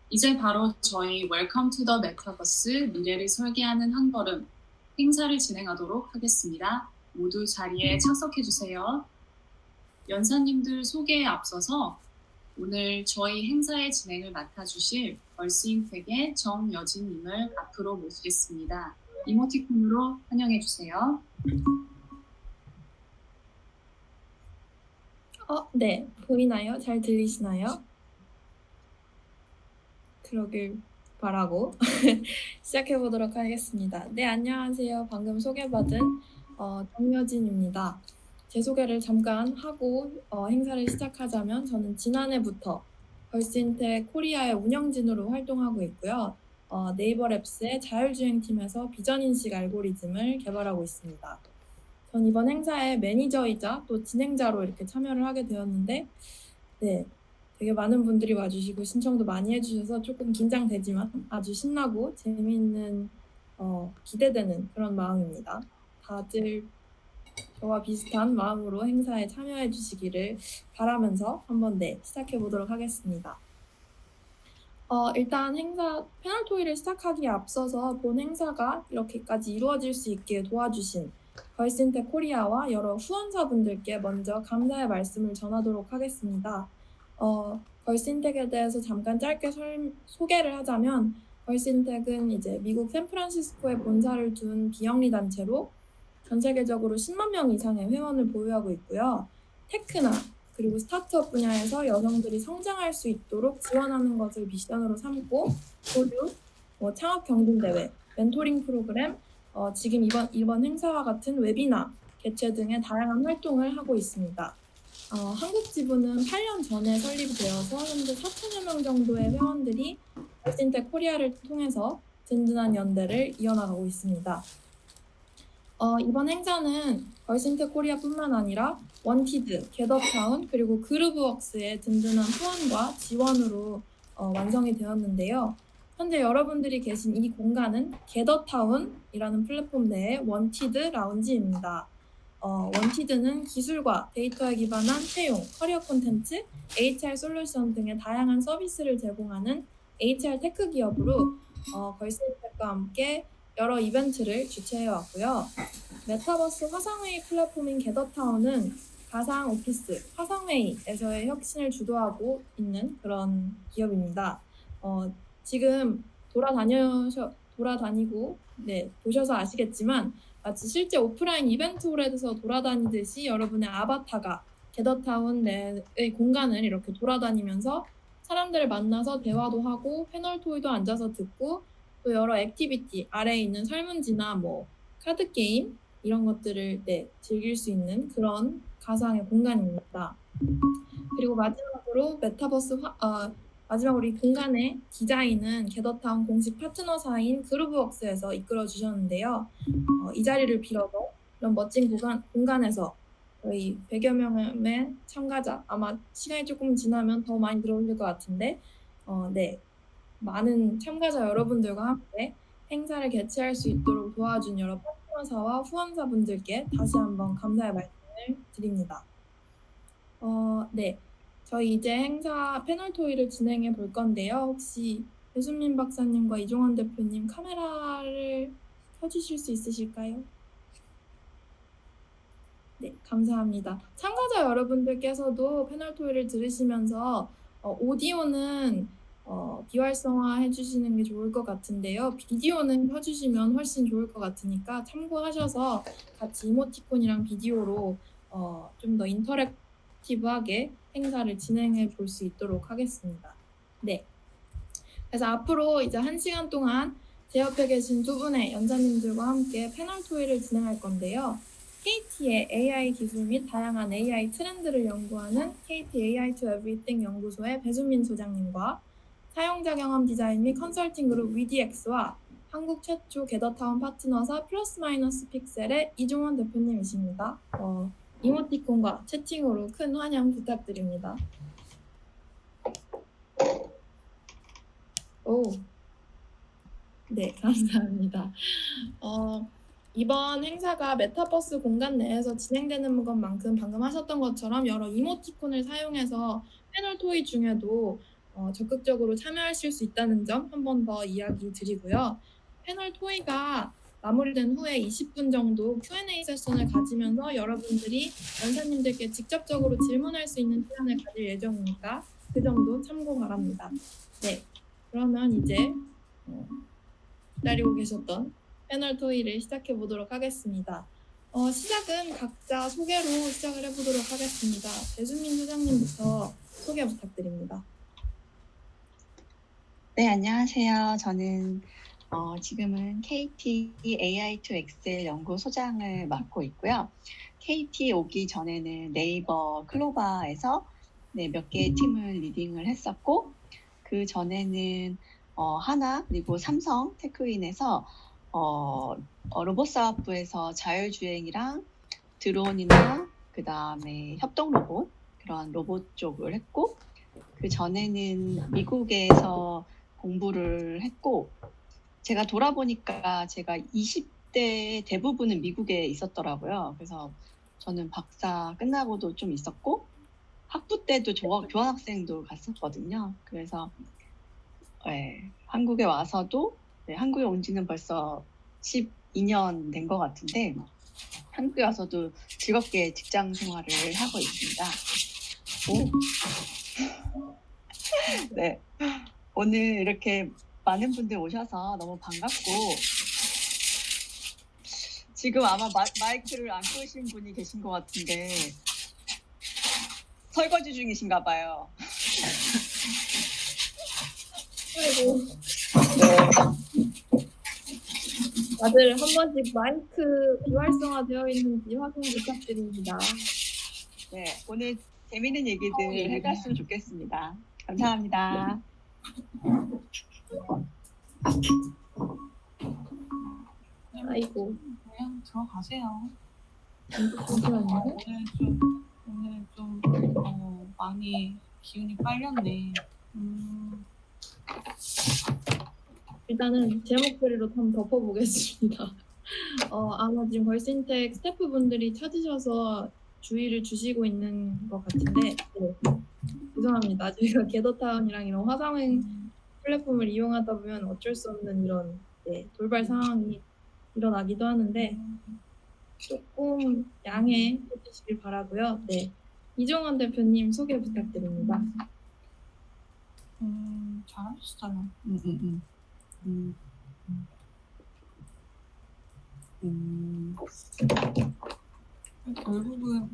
이제 바로 저희 웰컴 투 더 메타버스 미래를 설계하는 한 걸음 행사를 진행하도록 하겠습니다. 모두 자리에 착석해 주세요. 연사님들 소개에 앞서서 오늘 저희 행사의 진행을 맡아주실 벌스인텍의 정여진님을 앞으로 모시겠습니다. 이모티콘으로 환영해 주세요. 네. 보이나요? 잘 들리시나요? 그러길 바라고 시작해 보도록 하겠습니다. 네, 안녕하세요. 방금 소개받은 정여진입니다. 제 소개를 잠깐 하고 행사를 시작하자면 저는 지난해부터 벌스인텍 코리아의 운영진으로 활동하고 있고요. 네이버 랩스의 자율주행팀에서 비전인식 알고리즘을 개발하고 있습니다. 전 이번 행사의 매니저이자 또 진행자로 이렇게 참여를 하게 되었는데, 네, 되게 많은 분들이 와주시고 신청도 많이 해주셔서 조금 긴장되지만 아주 신나고 재미있는 기대되는 그런 마음입니다. 다들 저와 비슷한 마음으로 행사에 참여해 주시기를 바라면서 한번 시작해 보도록 하겠습니다. 일단 행사 패널 토의를 시작하기에 앞서서 본 행사가 이렇게까지 이루어질 수 있게 도와주신 벌스인텍 코리아와 여러 후원자분들께 먼저 감사의 말씀을 전하도록 하겠습니다. 벌스인텍에 대해서 잠깐 짧게 소개를 하자면, 벌스인텍은 이제 미국 샌프란시스코에 본사를 둔 비영리 단체로 전 세계적으로 10만 명 이상의 회원을 보유하고 있고요. 테크나 그리고 스타트업 분야에서 여성들이 성장할 수 있도록 지원하는 것을 미션으로 삼고, 교류, 창업 경진대회, 멘토링 프로그램, 지금 이번 행사와 같은 웨비나 개최 등의 다양한 활동을 하고 있습니다. 한국 지부는 8년 전에 설립되어서 현재 4천여 명 정도의 회원들이 벌스인텍 코리아를 통해서 든든한 연대를 이어나가고 있습니다. 이번 행사는 벌스인텍 코리아뿐만 아니라 원티드, 겟업타운, 그리고 그루브웍스의 든든한 후원과 지원으로 완성이 되었는데요. 현재 여러분들이 계신 이 공간은 겟업타운이라는 플랫폼 내의 원티드 라운지입니다. 원티드는 기술과 데이터에 기반한 채용, 커리어 콘텐츠, HR 솔루션 등의 다양한 서비스를 제공하는 HR 테크 기업으로 벌스인텍과 함께 여러 이벤트를 주최해 왔고요. 메타버스 화상회의 플랫폼인 겟업타운은 가상 오피스, 화상회의에서의 혁신을 주도하고 있는 그런 기업입니다. 지금 돌아다니고 보셔서 아시겠지만 마치 실제 오프라인 이벤트홀에서 돌아다니듯이 여러분의 아바타가 겟업타운 내의 공간을 이렇게 돌아다니면서 사람들을 만나서 대화도 하고 패널 토의도 앉아서 듣고, 또 여러 액티비티, 아래에 있는 설문지나 카드 게임 이런 것들을 즐길 수 있는 그런 가상의 공간입니다. 그리고 마지막으로 마지막으로 이 공간의 디자인은 겟업타운 공식 파트너사인 그루브웍스에서 이끌어 주셨는데요. 이 자리를 빌어서 이런 멋진 공간에서 저희 100여 명의 참가자, 아마 시간이 조금 지나면 더 많이 들어오실 것 같은데, 많은 참가자 여러분들과 함께 행사를 개최할 수 있도록 도와준 여러 파트너사와 후원자분들께 다시 한번 감사의 말씀을 드립니다. 저희 이제 행사 패널 토의를 진행해 볼 건데요. 혹시 배순민 박사님과 이종원 대표님 카메라를 켜주실 수 있으실까요? 네, 감사합니다. 참가자 여러분들께서도 패널 토의를 들으시면서 오디오는 비활성화 해주시는 게 좋을 것 같은데요. 비디오는 켜주시면 훨씬 좋을 것 같으니까 참고하셔서 같이 이모티콘이랑 비디오로 좀 더 인터랙티브하게 행사를 진행해 볼 수 있도록 하겠습니다. 네. 그래서 앞으로 이제 1시간 동안 제 옆에 계신 두 분의 연사님들과 함께 패널 토의를 진행할 건데요. KT의 AI 기술 및 다양한 AI 트렌드를 연구하는 KT AI to Everything 연구소의 배순민 소장님과 사용자 경험 디자인 및 컨설팅 그룹 위디엑스와 한국 최초 겟업타운 파트너사 플러스 마이너스 픽셀의 이종원 대표님이십니다. 이모티콘과 채팅으로 큰 환영 부탁드립니다. 네, 감사합니다. 이번 행사가 메타버스 공간 내에서 진행되는 것만큼 방금 하셨던 것처럼 여러 이모티콘을 사용해서 패널 토의 중에도 적극적으로 참여하실 수 있다는 점 한 번 더 이야기 드리고요. 패널 토의가 마무리된 후에 20분 정도 Q&A 세션을 가지면서 여러분들이 연사님들께 직접적으로 질문할 수 있는 시간을 가질 예정이니까 그 점도 참고 바랍니다. 네, 그러면 이제 기다리고 계셨던 패널 토의를 시작해 보도록 하겠습니다. 시작은 각자 소개로 시작을 해보도록 하겠습니다. 배수민 소장님부터 소개 부탁드립니다. 네, 안녕하세요. 저는 지금은 KT AI2Excel 연구소장을 맡고 있고요. KT 오기 전에는 네이버 클로바에서 몇 개의 팀을 리딩을 했었고, 그 전에는 하나 그리고 삼성 테크윈에서 로봇사업부에서 자율주행이랑 드론이나 그 다음에 협동 로봇 그런 로봇 쪽을 했고, 그 전에는 미국에서 공부를 했고, 제가 돌아보니까 제가 20대 대부분은 미국에 있었더라고요. 그래서 저는 박사 끝나고도 좀 있었고 학부 때도 교환학생도 갔었거든요. 그래서 한국에 와서도 한국에 온 지는 벌써 12년 된 것 같은데 한국에 와서도 즐겁게 직장 생활을 하고 있습니다. 네, 오늘 이렇게 많은 분들 오셔서 너무 반갑고, 지금 아마 마이크를 안 끄신 분이 계신 것 같은데 설거지 중이신가 봐요. 그리고 네. 다들 한 번씩 마이크 비활성화되어 있는지 확인 부탁드립니다. 네, 오늘 재미있는 얘기들 해갔으면 좋겠습니다. 감사합니다. 아이고, 그냥 들어가세요. 잠시만요. 오늘 좀 많이 기운이 빨렸네. 일단은 제 목소리로 한번 덮어보겠습니다. 아마 지금 걸신텍 스태프분들이 찾으셔서 주의를 주시고 있는 것 같은데, 네. 죄송합니다. 저희가 게더타운이랑 이런 화상행 플랫폼을 이용하다 보면 어쩔 수 없는 이런 돌발 상황이 일어나기도 하는데 조금 양해해 주시길 바라고요. 네, 이종원 대표님 소개 부탁드립니다. 잘하셨어요. 결국은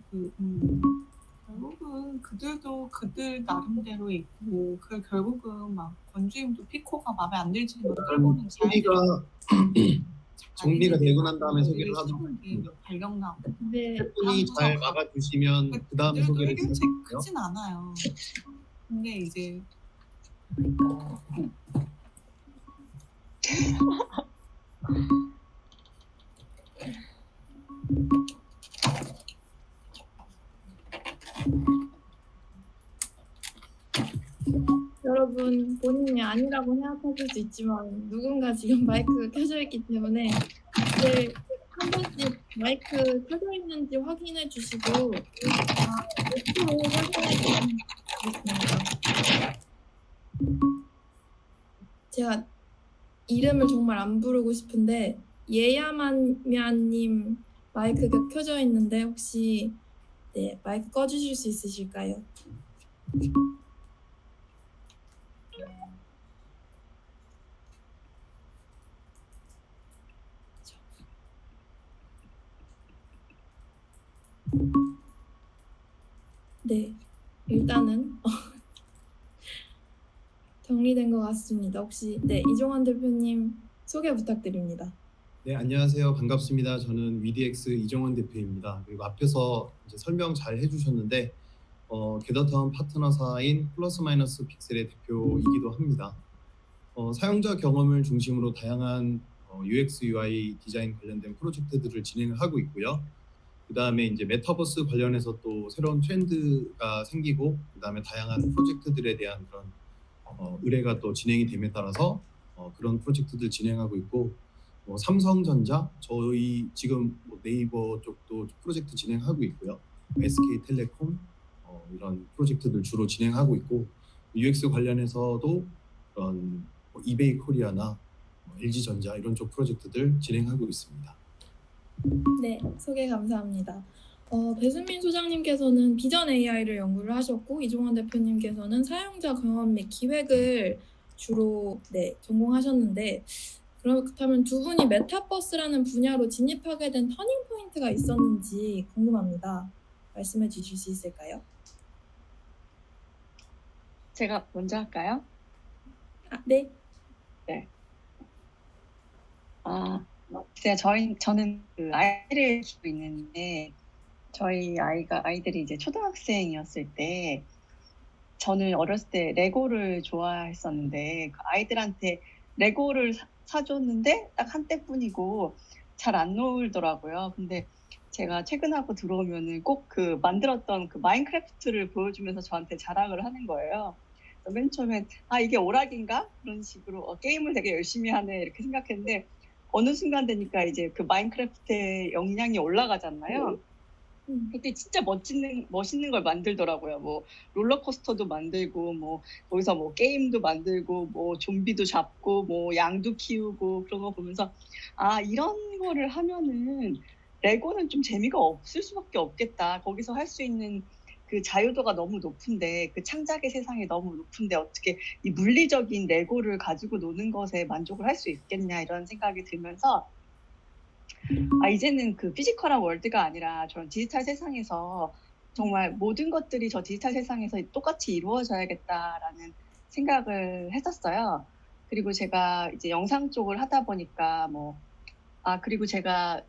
그들도 그들 나름대로 있고, 결국은 막 권주임도 피코가 마음에 안 들지만 끌고는 정리가 되고 난 다음에 소개를 하도록 하겠습니다. 발령나고. 네, 팬분이 잘 막아주시면 그 다음 그들도 소개를 해결책 드릴게요. 크진 않아요. 근데 이제 여러분 본인이 아니라고 생각하실 수 있지만 누군가 지금 마이크가 켜져 있기 때문에 이제 한 번씩 마이크 켜져 있는지 확인해 주시고 목표로 설정해 주시면 좋겠습니다. 제가 이름을 정말 안 부르고 싶은데 예야만면님 마이크가 켜져 있는데 혹시 마이크 꺼주실 수 있으실까요? 네, 일단은 정리된 것 같습니다. 혹시 이종환 대표님 소개 부탁드립니다. 네, 안녕하세요. 반갑습니다. 저는 위디엑스 이정원 대표입니다. 그리고 앞에서 이제 설명 잘 해주셨는데 게더타운 파트너사인 플러스 마이너스 픽셀의 대표이기도 합니다. 사용자 경험을 중심으로 다양한 UX, UI 디자인 관련된 프로젝트들을 진행을 하고 있고요. 그 다음에 이제 메타버스 관련해서 또 새로운 트렌드가 생기고, 그 다음에 다양한 프로젝트들에 대한 그런 의뢰가 또 진행이 됨에 따라서 그런 프로젝트들 진행하고 있고, 삼성전자, 저희 지금 네이버 쪽도 프로젝트 진행하고 있고요. SK텔레콤 이런 프로젝트들 주로 진행하고 있고, UX 관련해서도 그런 이베이 코리아나 LG전자 이런 쪽 프로젝트들 진행하고 있습니다. 네, 소개 감사합니다. 배수민 소장님께서는 비전 AI를 연구를 하셨고 이종원 대표님께서는 사용자 경험 및 기획을 주로 전공하셨는데 그렇다면 두 분이 메타버스라는 분야로 진입하게 된 터닝 포인트가 있었는지 궁금합니다. 말씀해 주실 수 있을까요? 제가 먼저 할까요? 네. 저는 그 아이를 키우고 있는데 저희 아이들이 이제 초등학생이었을 때 저는 어렸을 때 레고를 좋아했었는데 그 아이들한테 레고를 사줬는데 딱 한때뿐이고 잘 안 놀더라고요. 근데 제가 퇴근하고 들어오면은 꼭 그 만들었던 그 마인크래프트를 보여주면서 저한테 자랑을 하는 거예요. 그래서 맨 처음엔 이게 오락인가? 그런 식으로 게임을 되게 열심히 하네 이렇게 생각했는데 어느 순간 되니까 이제 그 마인크래프트의 역량이 올라가잖아요. 그때 진짜 멋있는 걸 만들더라고요. 뭐 롤러코스터도 만들고 뭐 거기서 뭐 게임도 만들고 뭐 좀비도 잡고 뭐 양도 키우고 그런 거 보면서 이런 거를 하면은 레고는 좀 재미가 없을 수밖에 없겠다. 거기서 할 수 있는 그 자유도가 너무 높은데 그 창작의 세상이 너무 높은데 어떻게 이 물리적인 레고를 가지고 노는 것에 만족을 할 수 있겠냐 이런 생각이 들면서 이제는 그 피지컬한 월드가 아니라 저런 디지털 세상에서 정말 모든 것들이 저 디지털 세상에서 똑같이 이루어져야겠다라는 생각을 했었어요. 그리고 제가 이제 영상 쪽을 하다 보니까 그리고 제가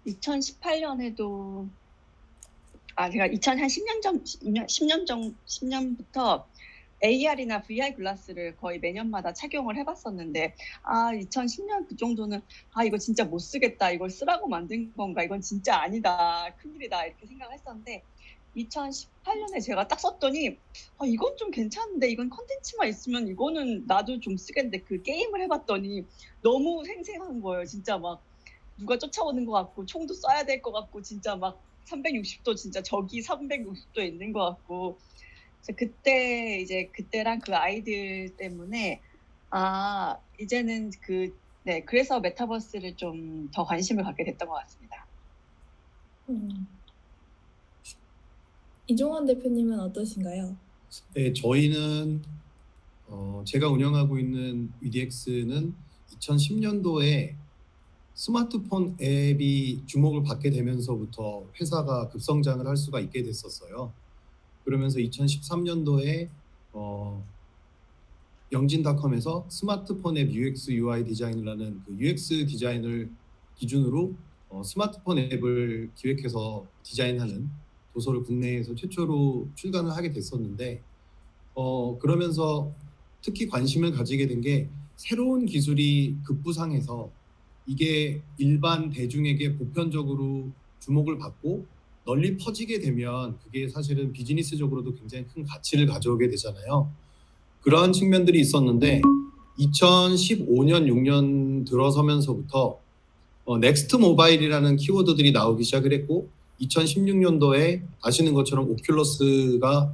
2018년에도 제가 10년부터 AR이나 VR 글라스를 거의 매년마다 착용을 해봤었는데 2010년 그 정도는 이거 진짜 못 쓰겠다. 이걸 쓰라고 만든 건가? 이건 진짜 아니다. 큰일이다. 이렇게 생각을 했었는데 2018년에 제가 딱 썼더니 이건 좀 괜찮은데 이건 컨텐츠만 있으면 이거는 나도 좀 쓰겠는데 그 게임을 해봤더니 너무 생생한 거예요. 진짜 막 누가 쫓아오는 것 같고 총도 쏴야 될 것 같고 진짜 막 360도 진짜 적이 360도에 있는 것 같고 그래서 그때랑 그 아이들 때문에 이제는 그래서 메타버스를 좀 더 관심을 갖게 됐던 것 같습니다. 이종원 대표님은 어떠신가요? 네, 저희는 제가 운영하고 있는 위디엑스는 2010년도에 스마트폰 앱이 주목을 받게 되면서부터 회사가 급성장을 할 수가 있게 됐었어요. 그러면서 2013년도에 영진닷컴에서 스마트폰 앱 UX UI 디자인이라는 그 UX 디자인을 기준으로 스마트폰 앱을 기획해서 디자인하는 도서를 국내에서 최초로 출간을 하게 됐었는데 그러면서 특히 관심을 가지게 된 게 새로운 기술이 급부상해서 이게 일반 대중에게 보편적으로 주목을 받고 널리 퍼지게 되면 그게 사실은 비즈니스적으로도 굉장히 큰 가치를 가져오게 되잖아요. 그러한 측면들이 있었는데 2015년, 6년 들어서면서부터 넥스트 모바일이라는 키워드들이 나오기 시작을 했고 2016년도에 아시는 것처럼 오큘러스가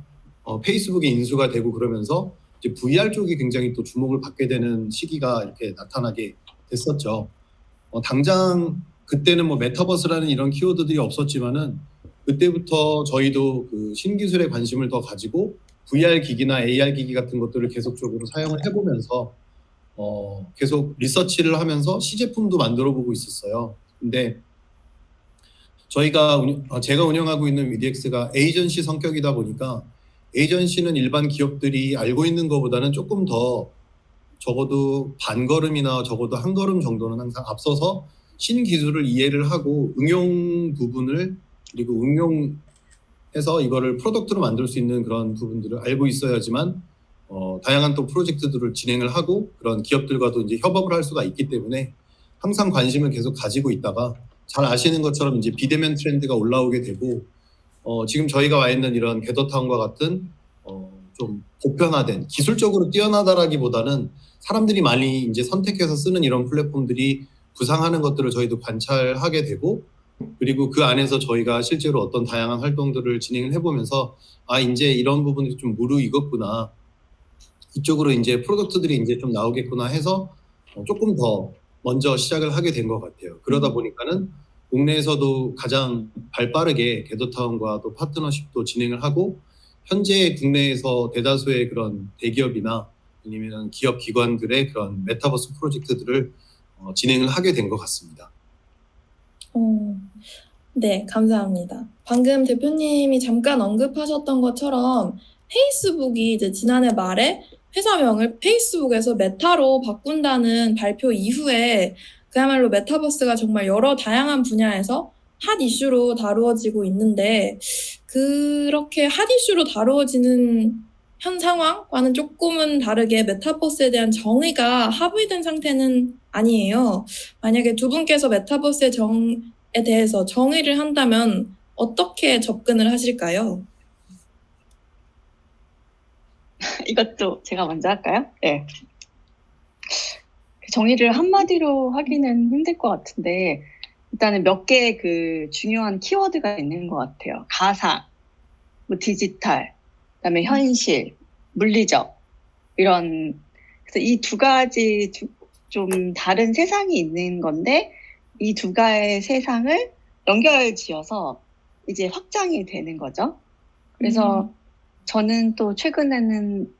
페이스북에 인수가 되고 그러면서 이제 VR 쪽이 굉장히 또 주목을 받게 되는 시기가 이렇게 나타나게 됐었죠. 당장 그때는 뭐 메타버스라는 이런 키워드들이 없었지만은 그때부터 저희도 그 신기술에 관심을 더 가지고 VR 기기나 AR 기기 같은 것들을 계속적으로 사용을 해보면서 계속 리서치를 하면서 시제품도 만들어 보고 있었어요. 근데 제가 운영하고 있는 위디엑스가 에이전시 성격이다 보니까 에이전시는 일반 기업들이 알고 있는 것보다는 조금 더 적어도 반걸음이나 적어도 한 걸음 정도는 항상 앞서서 신기술을 이해를 하고 응용 부분을 그리고 응용해서 이거를 프로덕트로 만들 수 있는 그런 부분들을 알고 있어야지만 다양한 또 프로젝트들을 진행을 하고 그런 기업들과도 이제 협업을 할 수가 있기 때문에 항상 관심을 계속 가지고 있다가 잘 아시는 것처럼 이제 비대면 트렌드가 올라오게 되고 지금 저희가 와 있는 이런 게더타운과 같은 좀 보편화된 기술적으로 뛰어나다라기보다는 사람들이 많이 이제 선택해서 쓰는 이런 플랫폼들이 부상하는 것들을 저희도 관찰하게 되고 그리고 그 안에서 저희가 실제로 어떤 다양한 활동들을 진행을 해보면서 이제 이런 부분이 좀 무르익었구나 이쪽으로 이제 프로덕트들이 이제 좀 나오겠구나 해서 조금 더 먼저 시작을 하게 된 것 같아요. 그러다 보니까는 국내에서도 가장 발빠르게 게더타운과 또 파트너십도 진행을 하고 현재 국내에서 대다수의 그런 대기업이나 아니면 기업 기관들의 그런 메타버스 프로젝트들을 진행을 하게 된 것 같습니다. 네, 감사합니다. 방금 대표님이 잠깐 언급하셨던 것처럼 페이스북이 이제 지난해 말에 회사명을 페이스북에서 메타로 바꾼다는 발표 이후에 그야말로 메타버스가 정말 여러 다양한 분야에서 핫 이슈로 다루어지고 있는데 그렇게 핫 이슈로 다루어지는 현 상황과는 조금은 다르게 메타버스에 대한 정의가 합의된 상태는 아니에요. 만약에 두 분께서 메타버스의 정에 대해서 정의를 한다면 어떻게 접근을 하실까요? 이것도 제가 먼저 할까요? 네. 정의를 한마디로 하기는 힘들 것 같은데 일단은 몇 개의 그 중요한 키워드가 있는 것 같아요. 가상, 뭐 디지털, 그다음에 현실, 물리적 이런 그래서 이 두 가지 좀 다른 세상이 있는 건데 이 두 가지의 세상을 연결지어서 이제 확장이 되는 거죠. 그래서 저는 또 최근에는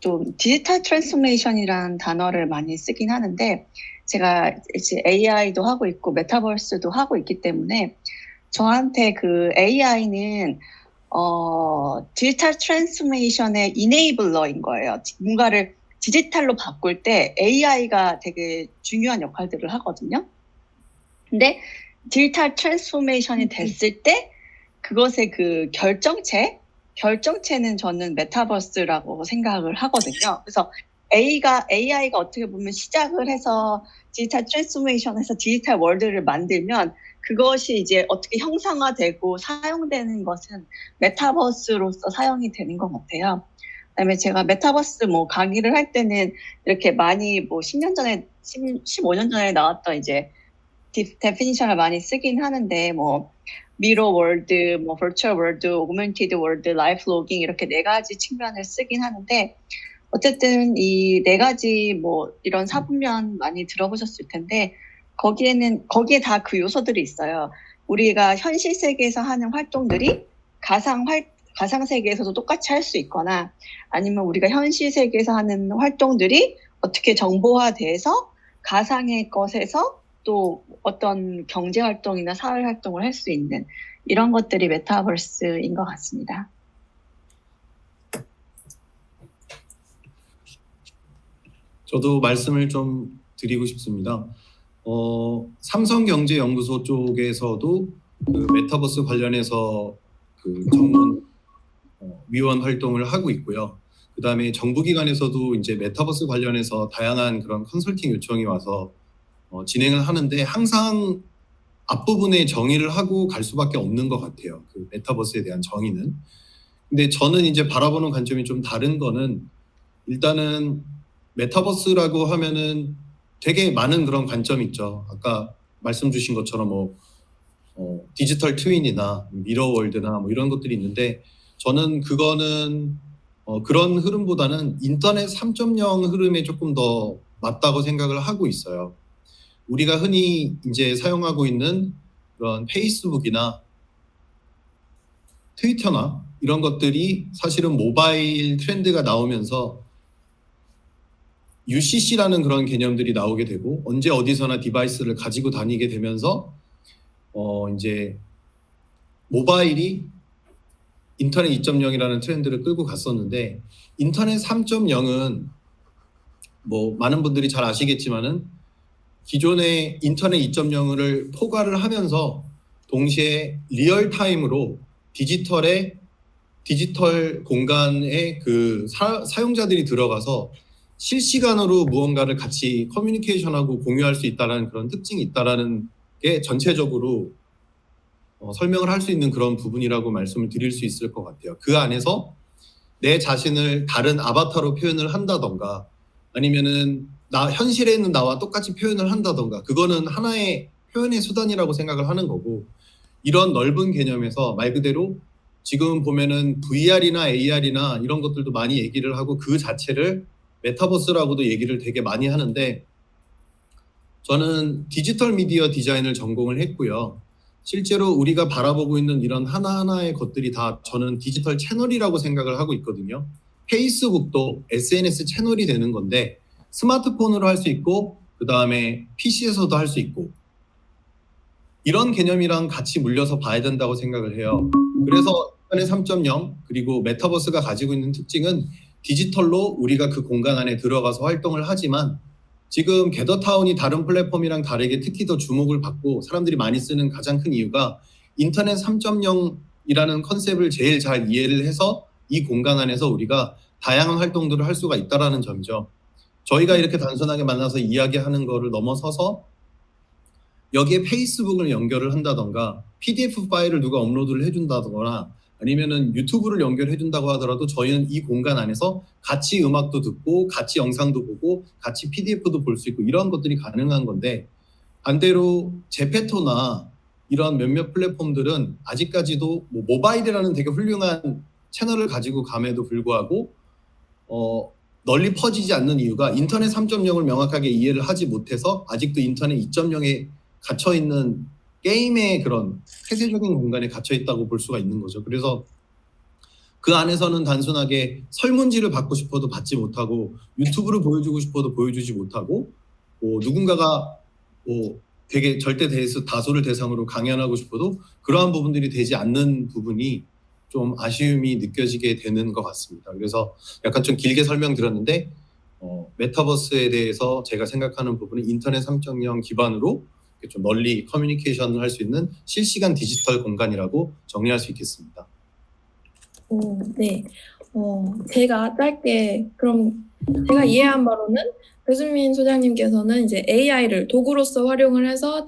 좀 디지털 트랜스포메이션이라는 단어를 많이 쓰긴 하는데 제가 이제 AI도 하고 있고 메타버스도 하고 있기 때문에 저한테 그 AI는 디지털 트랜스포메이션의 이네이블러인 거예요. 뭔가를 디지털로 바꿀 때 AI가 되게 중요한 역할들을 하거든요. 근데 디지털 트랜스포메이션이 됐을 때 그것의 그 결정체는 저는 메타버스라고 생각을 하거든요. 그래서 AI가 어떻게 보면 시작을 해서 디지털 트랜스포메이션에서 디지털 월드를 만들면 그것이 이제 어떻게 형상화되고 사용되는 것은 메타버스로서 사용이 되는 것 같아요. 그다음에 제가 메타버스 뭐 강의를 할 때는 이렇게 많이 뭐 10년 전에 15년 전에 나왔던 이제 데피니션을 많이 쓰긴 하는데 뭐 미러 월드, 뭐 버추얼 월드, 오그멘티드 월드, 라이프 로깅 이렇게 네 가지 측면을 쓰긴 하는데 어쨌든 이 네 가지 뭐 이런 사분면 많이 들어보셨을 텐데 거기에 다 그 요소들이 있어요. 우리가 현실 세계에서 하는 활동들이 가상 세계에서도 똑같이 할 수 있거나 아니면 우리가 현실 세계에서 하는 활동들이 어떻게 정보화돼서 가상의 것에서 또 어떤 경제 활동이나 사회 활동을 할 수 있는 이런 것들이 메타버스인 것 같습니다. 저도 말씀을 좀 드리고 싶습니다. 삼성경제연구소 쪽에서도 그 메타버스 관련해서 그 전문 위원 활동을 하고 있고요. 그다음에 정부기관에서도 이제 메타버스 관련해서 다양한 그런 컨설팅 요청이 와서 진행을 하는데 항상 앞부분에 정의를 하고 갈 수밖에 없는 것 같아요. 그 메타버스에 대한 정의는. 근데 저는 이제 바라보는 관점이 좀 다른 거는 일단은 메타버스라고 하면은 되게 많은 그런 관점이 있죠. 아까 말씀 주신 것처럼 뭐 디지털 트윈이나 미러월드나 뭐 이런 것들이 있는데 저는 그거는 그런 흐름보다는 인터넷 3.0 흐름에 조금 더 맞다고 생각을 하고 있어요. 우리가 흔히 이제 사용하고 있는 그런 페이스북이나 트위터나 이런 것들이 사실은 모바일 트렌드가 나오면서 UCC라는 그런 개념들이 나오게 되고 언제 어디서나 디바이스를 가지고 다니게 되면서 이제 모바일이 인터넷 2.0이라는 트렌드를 끌고 갔었는데 인터넷 3.0은 뭐 많은 분들이 잘 아시겠지만은 기존의 인터넷 2.0을 포괄을 하면서 동시에 리얼타임으로 디지털 공간에 그 사용자들이 들어가서 실시간으로 무언가를 같이 커뮤니케이션하고 공유할 수 있다는 그런 특징이 있다라는 게 전체적으로 설명을 할 수 있는 그런 부분이라고 말씀을 드릴 수 있을 것 같아요. 그 안에서 내 자신을 다른 아바타로 표현을 한다던가 아니면은 현실에 있는 나와 똑같이 표현을 한다던가 그거는 하나의 표현의 수단이라고 생각을 하는 거고 이런 넓은 개념에서 말 그대로 지금 보면은 VR이나 AR이나 이런 것들도 많이 얘기를 하고 그 자체를 메타버스라고도 얘기를 되게 많이 하는데 저는 디지털 미디어 디자인을 전공을 했고요. 실제로 우리가 바라보고 있는 이런 하나하나의 것들이 다 저는 디지털 채널이라고 생각을 하고 있거든요. 페이스북도 SNS 채널이 되는 건데 스마트폰으로 할 수 있고 그 다음에 PC에서도 할 수 있고 이런 개념이랑 같이 물려서 봐야 된다고 생각을 해요. 그래서 인터넷 3.0 그리고 메타버스가 가지고 있는 특징은 디지털로 우리가 그 공간 안에 들어가서 활동을 하지만 지금 게더타운이 다른 플랫폼이랑 다르게 특히 더 주목을 받고 사람들이 많이 쓰는 가장 큰 이유가 인터넷 3.0이라는 컨셉을 제일 잘 이해를 해서 이 공간 안에서 우리가 다양한 활동들을 할 수가 있다는 점이죠. 저희가 이렇게 단순하게 만나서 이야기하는 거를 넘어서서 여기에 페이스북을 연결을 한다던가 PDF 파일을 누가 업로드를 해준다거나 아니면은 유튜브를 연결해준다고 하더라도 저희는 이 공간 안에서 같이 음악도 듣고 같이 영상도 보고 같이 PDF도 볼 수 있고 이런 것들이 가능한 건데 반대로 제페토나 이런 몇몇 플랫폼들은 아직까지도 뭐 모바일이라는 되게 훌륭한 채널을 가지고 감에도 불구하고 널리 퍼지지 않는 이유가 인터넷 3.0을 명확하게 이해를 하지 못해서 아직도 인터넷 2.0에 갇혀있는 게임의 그런 폐쇄적인 공간에 갇혀있다고 볼 수가 있는 거죠. 그래서 그 안에서는 단순하게 설문지를 받고 싶어도 받지 못하고 유튜브를 보여주고 싶어도 보여주지 못하고 누군가가 되게 절대 다수를 대상으로 강연하고 싶어도 그러한 부분들이 되지 않는 부분이 좀 아쉬움이 느껴지게 되는 것 같습니다. 그래서 약간 좀 길게 설명드렸는데 메타버스에 대해서 제가 생각하는 부분은 인터넷 3.0 기반으로 좀 널리 커뮤니케이션을 할 수 있는 실시간 디지털 공간이라고 정리할 수 있겠습니다. 네. 제가 짧게 그럼 제가 이해한 바로는 배수민 소장님께서는 이제 AI를 도구로서 활용을 해서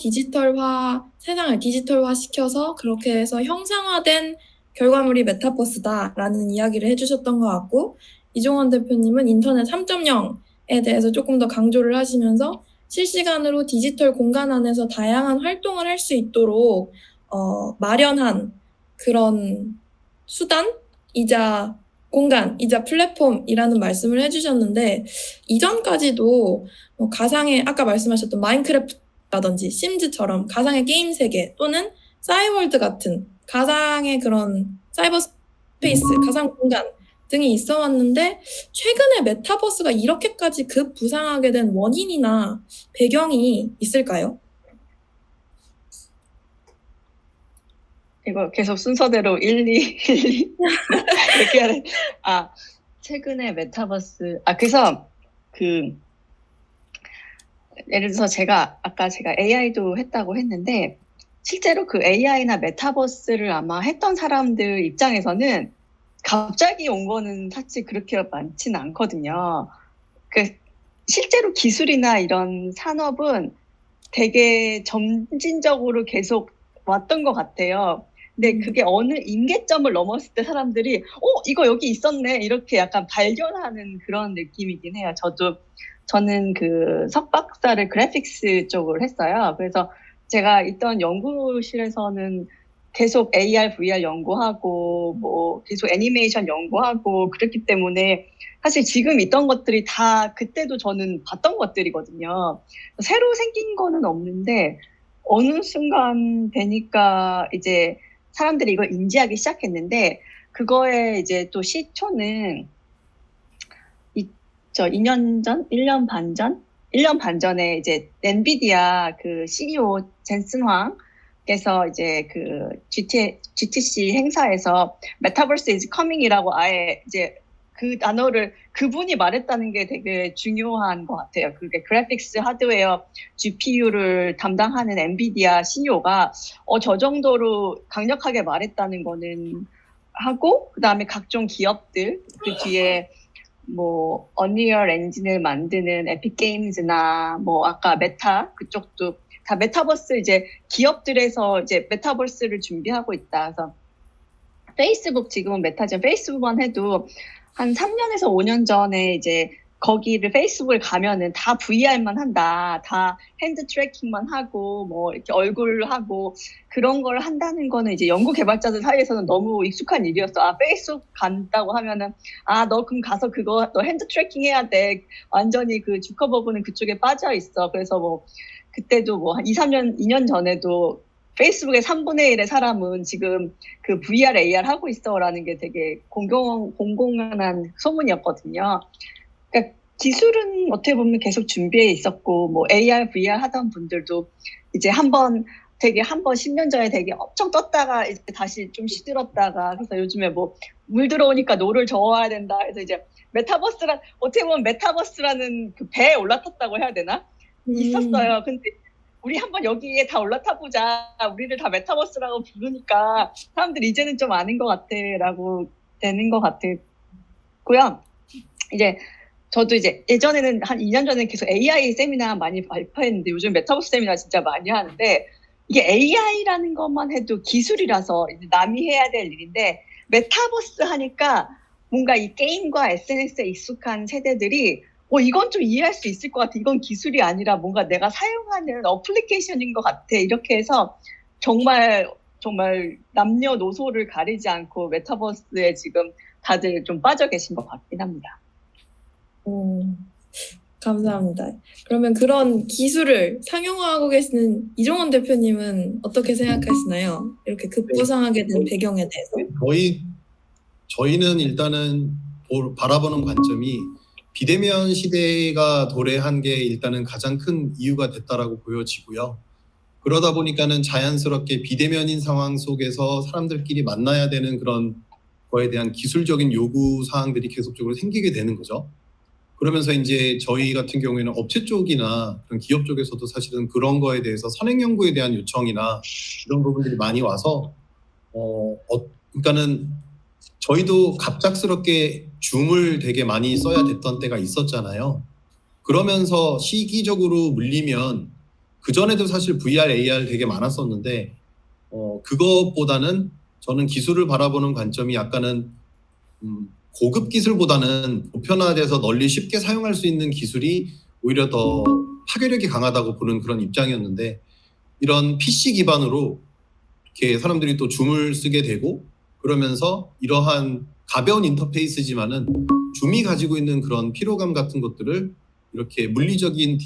세상을 디지털화 시켜서 그렇게 해서 형상화된 결과물이 메타버스다라는 이야기를 해주셨던 것 같고 이종원 대표님은 인터넷 3.0에 대해서 조금 더 강조를 하시면서 실시간으로 디지털 공간 안에서 다양한 활동을 할 수 있도록 마련한 그런 수단이자 공간이자 플랫폼이라는 말씀을 해주셨는데 이전까지도 가상의 아까 말씀하셨던 마인크래프트라든지 심즈처럼 가상의 게임 세계 또는 싸이월드 같은 가상의 그런 사이버 스페이스, 가상 공간 등이 있어 왔는데 최근에 메타버스가 이렇게까지 급부상하게 된 원인이나 배경이 있을까요? 이거 계속 순서대로 1, 2, 1, 2 이렇게 해야 돼. 최근에 메타버스 그래서 예를 들어서 아까 제가 AI도 했다고 했는데 실제로 그 AI나 메타버스를 아마 했던 사람들 입장에서는 갑자기 온 거는 사실 그렇게 많지는 않거든요. 실제로 기술이나 이런 산업은 되게 점진적으로 계속 왔던 것 같아요. 근데 그게 어느 임계점을 넘었을 때 사람들이 이거 여기 있었네 이렇게 약간 발견하는 그런 느낌이긴 해요. 저는 그 석박사를 그래픽스 쪽으로 했어요. 그래서 제가 있던 연구실에서는 계속 AR, VR 연구하고 계속 애니메이션 연구하고 그랬기 때문에 사실 지금 있던 것들이 다 그때도 저는 봤던 것들이거든요. 새로 생긴 거는 없는데 어느 순간 되니까 이제 사람들이 이걸 인지하기 시작했는데 그거에 이제 또 시초는 2년 전, 1년 반 전에 이제 엔비디아 그 CEO 젠슨 황께서 이제 그 GTC 행사에서 Metaverse is coming이라고 아예 이제 그 단어를 그분이 말했다는 게 되게 중요한 것 같아요. 그게 그래픽스 하드웨어 GPU를 담당하는 엔비디아 CEO가 저 정도로 강력하게 말했다는 거는 하고 그다음에 각종 기업들 그 뒤에 언리얼 엔진을 만드는 에픽 게임즈나 아까 메타 그쪽도 다 메타버스 이제 기업들에서 이제 메타버스를 준비하고 있다. 그래서 페이스북 지금은 메타죠. 페이스북만 해도 한 3년에서 5년 전에 이제 거기를 페이스북을 가면은 다 VR만 한다. 다 핸드 트래킹만 하고 뭐 이렇게 얼굴 하고 그런 걸 한다는 거는 이제 연구 개발자들 사이에서는 너무 익숙한 일이었어. 아, 페이스북 간다고 하면은 아, 너 그럼 가서 그거 너 핸드 트래킹 해야 돼. 완전히 그 주커버그는 그쪽에 빠져 있어. 그래서 뭐 그때도 뭐 한 2, 3년, 2년 전에도 페이스북의 3분의 1의 사람은 지금 그 VR, AR 하고 있어라는 게 되게 공공한 소문이었거든요. 그러니까 기술은 어떻게 보면 계속 준비해 있었고, 뭐 AR, VR 하던 분들도 이제 한번 10년 전에 되게 엄청 떴다가 이제 다시 좀 시들었다가, 그래서 요즘에 뭐 물 들어오니까 노를 저어야 된다. 그래서 이제 어떻게 보면 메타버스라는 그 배에 올라탔다고 해야 되나? 있었어요. 근데 우리 한번 여기에 다 올라타보자. 우리를 다 메타버스라고 부르니까 사람들이 이제는 좀 아는 것 같아라고 되는 것 같고요. 이제 저도 이제 예전에는 한 2년 전에 계속 AI 세미나 많이 발표했는데 요즘 메타버스 세미나 진짜 많이 하는데 이게 AI라는 것만 해도 기술이라서 이제 남이 해야 될 일인데 메타버스 하니까 뭔가 이 게임과 SNS에 익숙한 세대들이 이건 좀 이해할 수 있을 것 같아. 이건 기술이 아니라 뭔가 내가 사용하는 어플리케이션인 것 같아. 이렇게 해서 정말 남녀노소를 가리지 않고 메타버스에 지금 다들 좀 빠져 계신 것 같긴 합니다. 감사합니다. 그러면 그런 기술을 상용화하고 계시는 이종원 대표님은 어떻게 생각하시나요? 이렇게 급부상하게 된 배경에 대해서. 저희는 일단은 바라보는 관점이 비대면 시대가 도래한 게 일단은 가장 큰 이유가 됐다라고 보여지고요. 그러다 보니까는 자연스럽게 비대면인 상황 속에서 사람들끼리 만나야 되는 그런 거에 대한 기술적인 요구 사항들이 계속적으로 생기게 되는 거죠. 그러면서 이제 저희 같은 경우에는 업체 쪽이나 그런 기업 쪽에서도 사실은 그런 거에 대해서 선행 연구에 대한 요청이나 이런 부분들이 많이 와서 그러니까는 저희도 갑작스럽게 줌을 되게 많이 써야 됐던 때가 있었잖아요. 그러면서 시기적으로 물리면 그전에도 사실 VR, AR 되게 많았었는데 그것보다는 저는 기술을 바라보는 관점이 약간은 고급 기술보다는 보편화돼서 널리 쉽게 사용할 수 있는 기술이 오히려 더 파괴력이 강하다고 보는 그런 입장이었는데 이런 PC 기반으로 이렇게 사람들이 또 줌을 쓰게 되고 그러면서 이러한 가벼운 인터페이스지만은 줌이 가지고 있는 그런 피로감 같은 것들을 이렇게 물리적인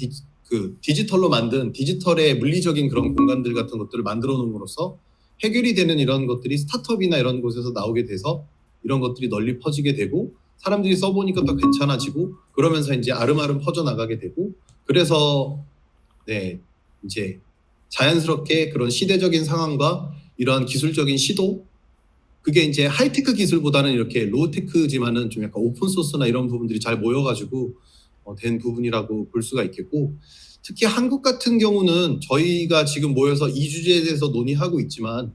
디지털로 만든 디지털의 물리적인 그런 공간들 같은 것들을 만들어 놓음으로써 해결이 되는 이런 것들이 스타트업이나 이런 곳에서 나오게 돼서 이런 것들이 널리 퍼지게 되고 사람들이 써보니까 더 괜찮아지고 그러면서 이제 아름아름 퍼져나가게 되고 그래서 이제 자연스럽게 그런 시대적인 상황과 이러한 기술적인 시도 그게 이제 하이테크 기술보다는 이렇게 로우테크지만은 좀 약간 오픈소스나 이런 부분들이 잘 모여가지고 된 부분이라고 볼 수가 있겠고 특히 한국 같은 경우는 저희가 지금 모여서 이 주제에 대해서 논의하고 있지만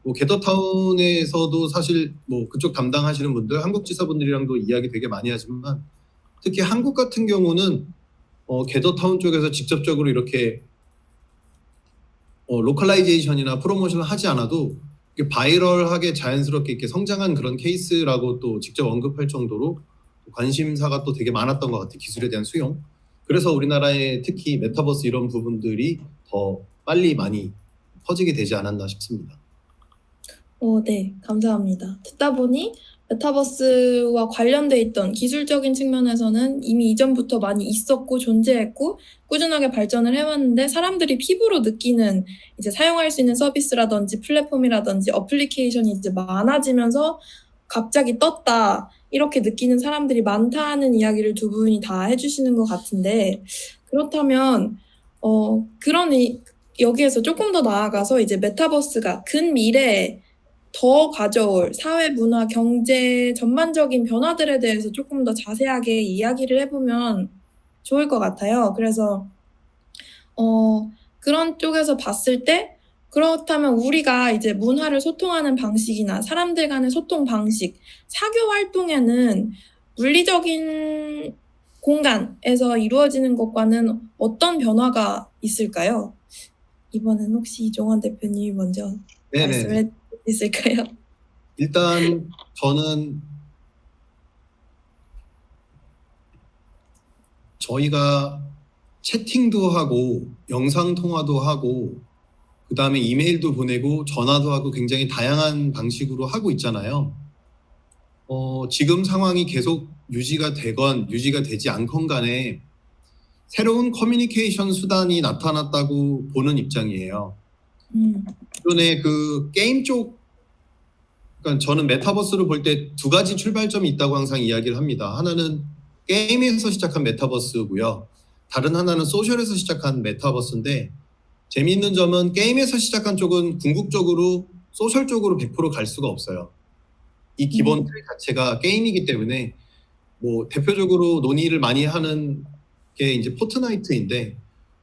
뭐 게더타운에서도 사실 뭐 그쪽 담당하시는 분들 한국 지사분들이랑도 이야기 되게 많이 하지만 특히 한국 같은 경우는 게더타운 쪽에서 직접적으로 이렇게 로컬라이제이션이나 프로모션을 하지 않아도 바이럴하게 자연스럽게 이렇게 성장한 그런 케이스라고 또 직접 언급할 정도로 관심사가 또 되게 많았던 것 같아요. 기술에 대한 수용. 그래서 우리나라에 특히 메타버스 이런 부분들이 더 빨리 많이 퍼지게 되지 않았나 싶습니다. 네, 감사합니다. 듣다 보니 메타버스와 관련돼 있던 기술적인 측면에서는 이미 이전부터 많이 있었고 존재했고 꾸준하게 발전을 해왔는데 사람들이 피부로 느끼는 이제 사용할 수 있는 서비스라든지 플랫폼이라든지 어플리케이션이 이제 많아지면서 갑자기 떴다 이렇게 느끼는 사람들이 많다는 이야기를 두 분이 다 해주시는 것 같은데 그렇다면 여기에서 조금 더 나아가서 이제 메타버스가 근미래에 더 가져올 사회, 문화, 경제 전반적인 변화들에 대해서 조금 더 자세하게 이야기를 해보면 좋을 것 같아요. 그래서 그런 쪽에서 봤을 때 그렇다면 우리가 이제 문화를 소통하는 방식이나 사람들 간의 소통 방식, 사교 활동에는 물리적인 공간에서 이루어지는 것과는 어떤 변화가 있을까요? 이번엔 혹시 이종원 대표님이 먼저 말씀을 해주실 수 있을까요? 일단 저는 저희가 채팅도 하고 영상 통화도 하고 그다음에 이메일도 보내고 전화도 하고 굉장히 다양한 방식으로 하고 있잖아요. 지금 상황이 계속 유지가 되건 유지가 되지 않건 간에 새로운 커뮤니케이션 수단이 나타났다고 보는 입장이에요. 기존에 그 게임 쪽, 그러니까 저는 메타버스를 볼 때 두 가지 출발점이 있다고 항상 이야기를 합니다. 하나는 게임에서 시작한 메타버스고요. 다른 하나는 소셜에서 시작한 메타버스인데 재미있는 점은 게임에서 시작한 쪽은 궁극적으로 소셜 쪽으로 100% 갈 수가 없어요. 이 기본 틀 자체가 게임이기 때문에 뭐 대표적으로 논의를 많이 하는 게 이제 포트나이트인데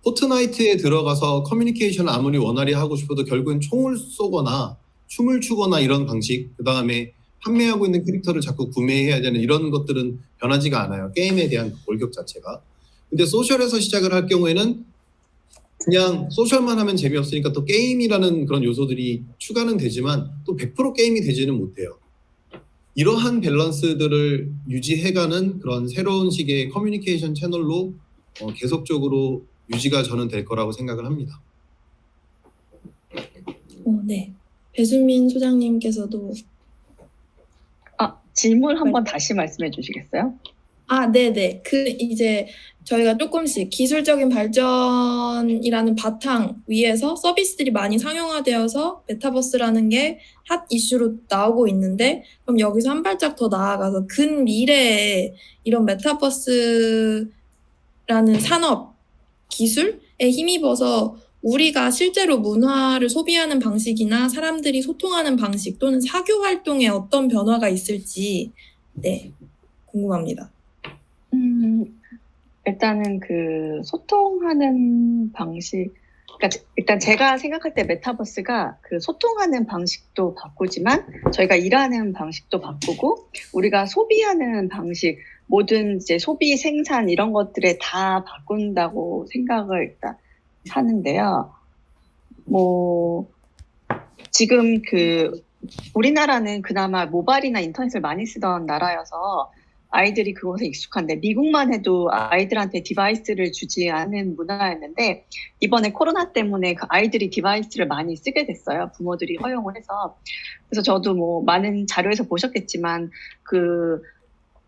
포트나이트에 들어가서 커뮤니케이션을 아무리 원활히 하고 싶어도 결국엔 총을 쏘거나 춤을 추거나 이런 방식, 그 다음에 판매하고 있는 캐릭터를 자꾸 구매해야 되는 이런 것들은 변하지가 않아요. 게임에 대한 그 골격 자체가. 근데 소셜에서 시작을 할 경우에는 그냥 소셜만 하면 재미없으니까 또 게임이라는 그런 요소들이 추가는 되지만 또 100% 게임이 되지는 못해요. 이러한 밸런스들을 유지해가는 그런 새로운 식의 커뮤니케이션 채널로 계속적으로 유지가 저는 될 거라고 생각을 합니다. 네. 배수민 소장님께서도 질문 한번 다시 말씀해 주시겠어요? 네네. 이제 저희가 조금씩 기술적인 발전이라는 바탕 위에서 서비스들이 많이 상용화되어서 메타버스라는 게 핫 이슈로 나오고 있는데, 그럼 여기서 한 발짝 더 나아가서 근미래에 이런 메타버스라는 산업 기술에 힘입어서 우리가 실제로 문화를 소비하는 방식이나 사람들이 소통하는 방식 또는 사교 활동에 어떤 변화가 있을지 궁금합니다. 일단은 그 소통하는 방식, 그러니까 일단 제가 생각할 때 메타버스가 그 소통하는 방식도 바꾸지만 저희가 일하는 방식도 바꾸고 우리가 소비하는 방식, 모든 이제 소비 생산 이런 것들에 다 바꾼다고 생각을 일단 하는데요. 뭐 지금 그 우리나라는 그나마 모바일이나 인터넷을 많이 쓰던 나라여서 아이들이 그것에 익숙한데 미국만 해도 아이들한테 디바이스를 주지 않은 문화였는데 이번에 코로나 때문에 그 아이들이 디바이스를 많이 쓰게 됐어요. 부모들이 허용을 해서. 그래서 저도 뭐 많은 자료에서 보셨겠지만 그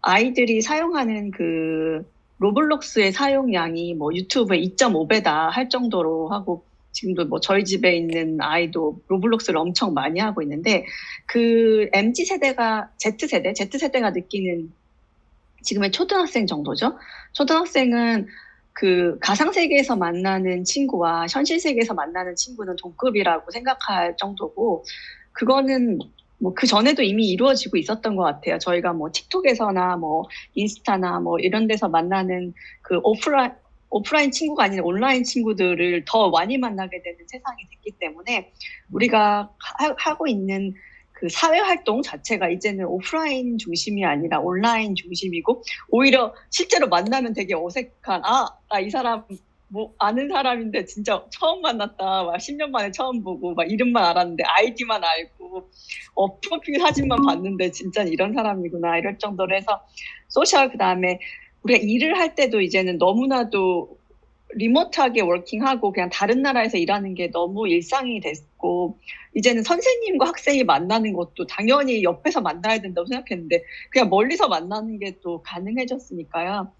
아이들이 사용하는 그 로블록스의 사용량이 뭐 유튜브의 2.5배다 할 정도로 하고 지금도 뭐 저희 집에 있는 아이도 로블록스를 엄청 많이 하고 있는데 그 MZ세대가 Z세대가 느끼는 지금의 초등학생 정도죠. 초등학생은 그 가상세계에서 만나는 친구와 현실세계에서 만나는 친구는 동급이라고 생각할 정도고 그거는 뭐 그 전에도 이미 이루어지고 있었던 것 같아요. 저희가 뭐 틱톡에서나 뭐 인스타나 뭐 이런 데서 만나는 그 오프라인 친구가 아닌 온라인 친구들을 더 많이 만나게 되는 세상이 됐기 때문에 우리가 하고 있는 그 사회 활동 자체가 이제는 오프라인 중심이 아니라 온라인 중심이고 오히려 실제로 만나면 되게 어색한 나 이 사람 뭐 아는 사람인데 진짜 처음 만났다. 막 10년 만에 처음 보고 막 이름만 알았는데 아이디만 알고 프로필 사진만 봤는데 진짜 이런 사람이구나 이럴 정도로 해서 소셜 그다음에 우리가 일을 할 때도 이제는 너무나도 리모트하게 워킹하고 그냥 다른 나라에서 일하는 게 너무 일상이 됐고 이제는 선생님과 학생이 만나는 것도 당연히 옆에서 만나야 된다고 생각했는데 그냥 멀리서 만나는 게 또 가능해졌으니까요.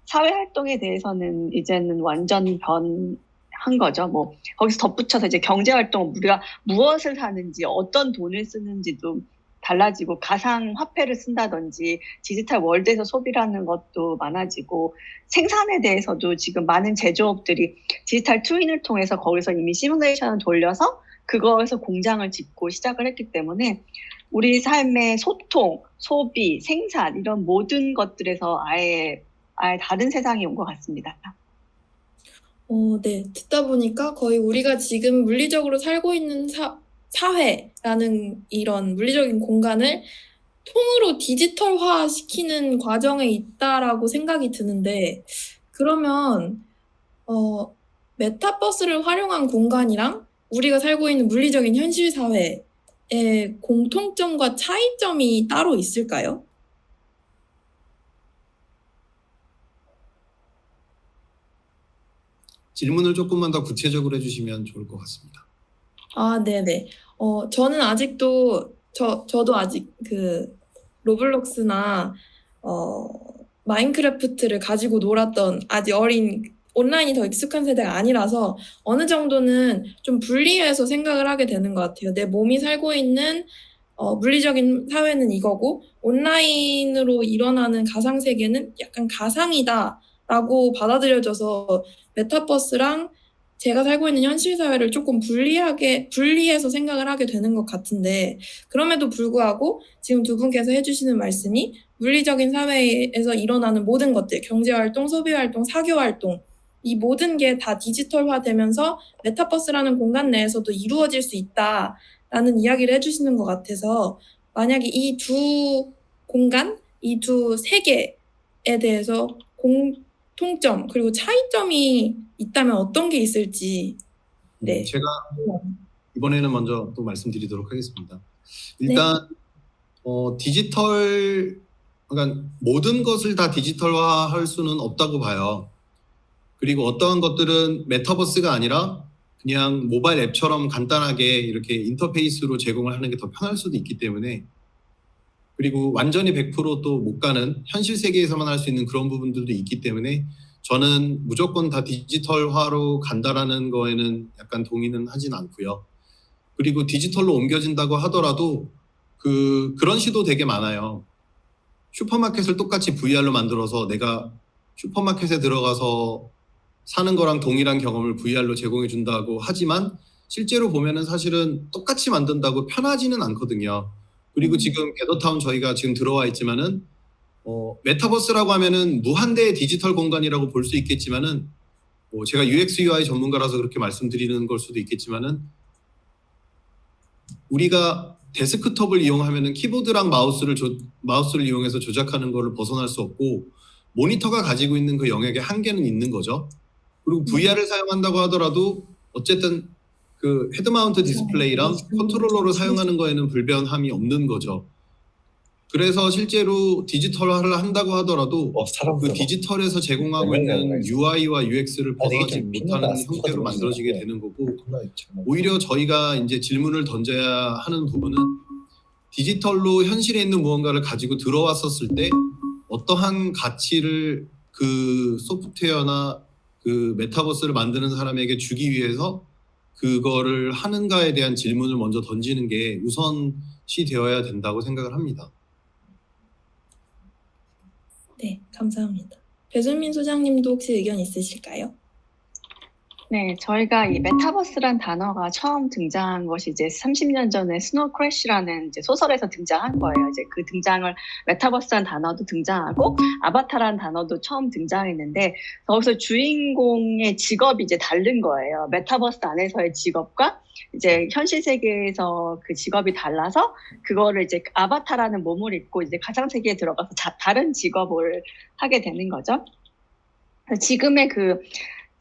사회 활동에 대해서는 이제는 완전 변한 거죠. 뭐 거기서 덧붙여서 이제 경제 활동 우리가 무엇을 하는지 어떤 돈을 쓰는지도 달라지고 가상 화폐를 쓴다든지 디지털 월드에서 소비를 하는 것도 많아지고 생산에 대해서도 지금 많은 제조업들이 디지털 트윈을 통해서 거기서 이미 시뮬레이션을 돌려서 그거에서 공장을 짓고 시작을 했기 때문에 우리 삶의 소통, 소비, 생산 이런 모든 것들에서 아예 다른 세상이 온 것 같습니다. 네. 듣다 보니까 거의 우리가 지금 물리적으로 살고 있는 사회라는 이런 물리적인 공간을 통으로 디지털화 시키는 과정에 있다라고 생각이 드는데 그러면 메타버스를 활용한 공간이랑 우리가 살고 있는 물리적인 현실 사회의 공통점과 차이점이 따로 있을까요? 질문을 조금만 더 구체적으로 해주시면 좋을 것 같습니다. 아, 네네. 저는 아직도, 저도 아직 그 로블록스나, 마인크래프트를 가지고 놀았던 아직 어린, 온라인이 더 익숙한 세대가 아니라서 어느 정도는 좀 분리해서 생각을 하게 되는 것 같아요. 내 몸이 살고 있는 물리적인 사회는 이거고, 온라인으로 일어나는 가상세계는 약간 가상이다라고 받아들여져서 메타버스랑 제가 살고 있는 현실 사회를 조금 분리해서 생각을 하게 되는 것 같은데, 그럼에도 불구하고 지금 두 분께서 해주시는 말씀이 물리적인 사회에서 일어나는 모든 것들, 경제활동, 소비활동, 사교활동, 이 모든 게 다 디지털화되면서 메타버스라는 공간 내에서도 이루어질 수 있다라는 이야기를 해주시는 것 같아서, 만약에 이 두 공간, 이 두 세계에 대해서 공통점 그리고 차이점이 있다면 어떤 게 있을지. 네. 제가 이번에는 먼저 또 말씀드리도록 하겠습니다. 일단 그러니까 모든 것을 다 디지털화할 수는 없다고 봐요. 그리고 어떠한 것들은 메타버스가 아니라 그냥 모바일 앱처럼 간단하게 이렇게 인터페이스로 제공을 하는 게 더 편할 수도 있기 때문에, 그리고 완전히 100% 못 가는 현실 세계에서만 할 수 있는 그런 부분들도 있기 때문에 저는 무조건 다 디지털화로 간다라는 거에는 약간 동의는 하진 않고요. 그리고 디지털로 옮겨진다고 하더라도 그런 시도 되게 많아요. 슈퍼마켓을 똑같이 VR로 만들어서 내가 슈퍼마켓에 들어가서 사는 거랑 동일한 경험을 VR로 제공해 준다고 하지만 실제로 보면은 사실은 똑같이 만든다고 편하지는 않거든요. 그리고 지금 게더타운 저희가 지금 들어와 있지만은 메타버스라고 하면은 무한대의 디지털 공간이라고 볼 수 있겠지만은 제가 UX UI 전문가라서 그렇게 말씀드리는 걸 수도 있겠지만은, 우리가 데스크톱을 이용하면은 키보드랑 마우스를 이용해서 조작하는 거를 벗어날 수 없고, 모니터가 가지고 있는 그 영역의 한계는 있는 거죠. 그리고 VR을 사용한다고 하더라도 어쨌든 그 헤드마운트 디스플레이랑 컨트롤러를 사용하는 거에는 불변함이 없는 거죠. 그래서 실제로 디지털화를 한다고 하더라도 그 디지털에서 제공하고 있는 UI와 UX를 벗어나지 못하는 형태로 만들어지게 되는 거고, 오히려 저희가 이제 질문을 던져야 하는 부분은 디지털로 현실에 있는 무언가를 가지고 들어왔었을 때 어떠한 가치를 그 소프트웨어나 그 메타버스를 만드는 사람에게 주기 위해서 그거를 하는가에 대한 질문을 먼저 던지는 게 우선시 되어야 된다고 생각을 합니다. 네, 감사합니다. 배순민 소장님도 혹시 의견 있으실까요? 네, 저희가 이 메타버스란 단어가 처음 등장한 것이 이제 30년 전에 스노우 크래쉬라는 이제 소설에서 등장한 거예요. 이제 그 등장을 메타버스란 단어도 등장하고 아바타라는 단어도 처음 등장했는데, 거기서 주인공의 직업이 이제 다른 거예요. 메타버스 안에서의 직업과 이제 현실 세계에서 그 직업이 달라서 그거를 이제 아바타라는 몸을 입고 이제 가상 세계에 들어가서 다른 직업을 하게 되는 거죠. 지금의 그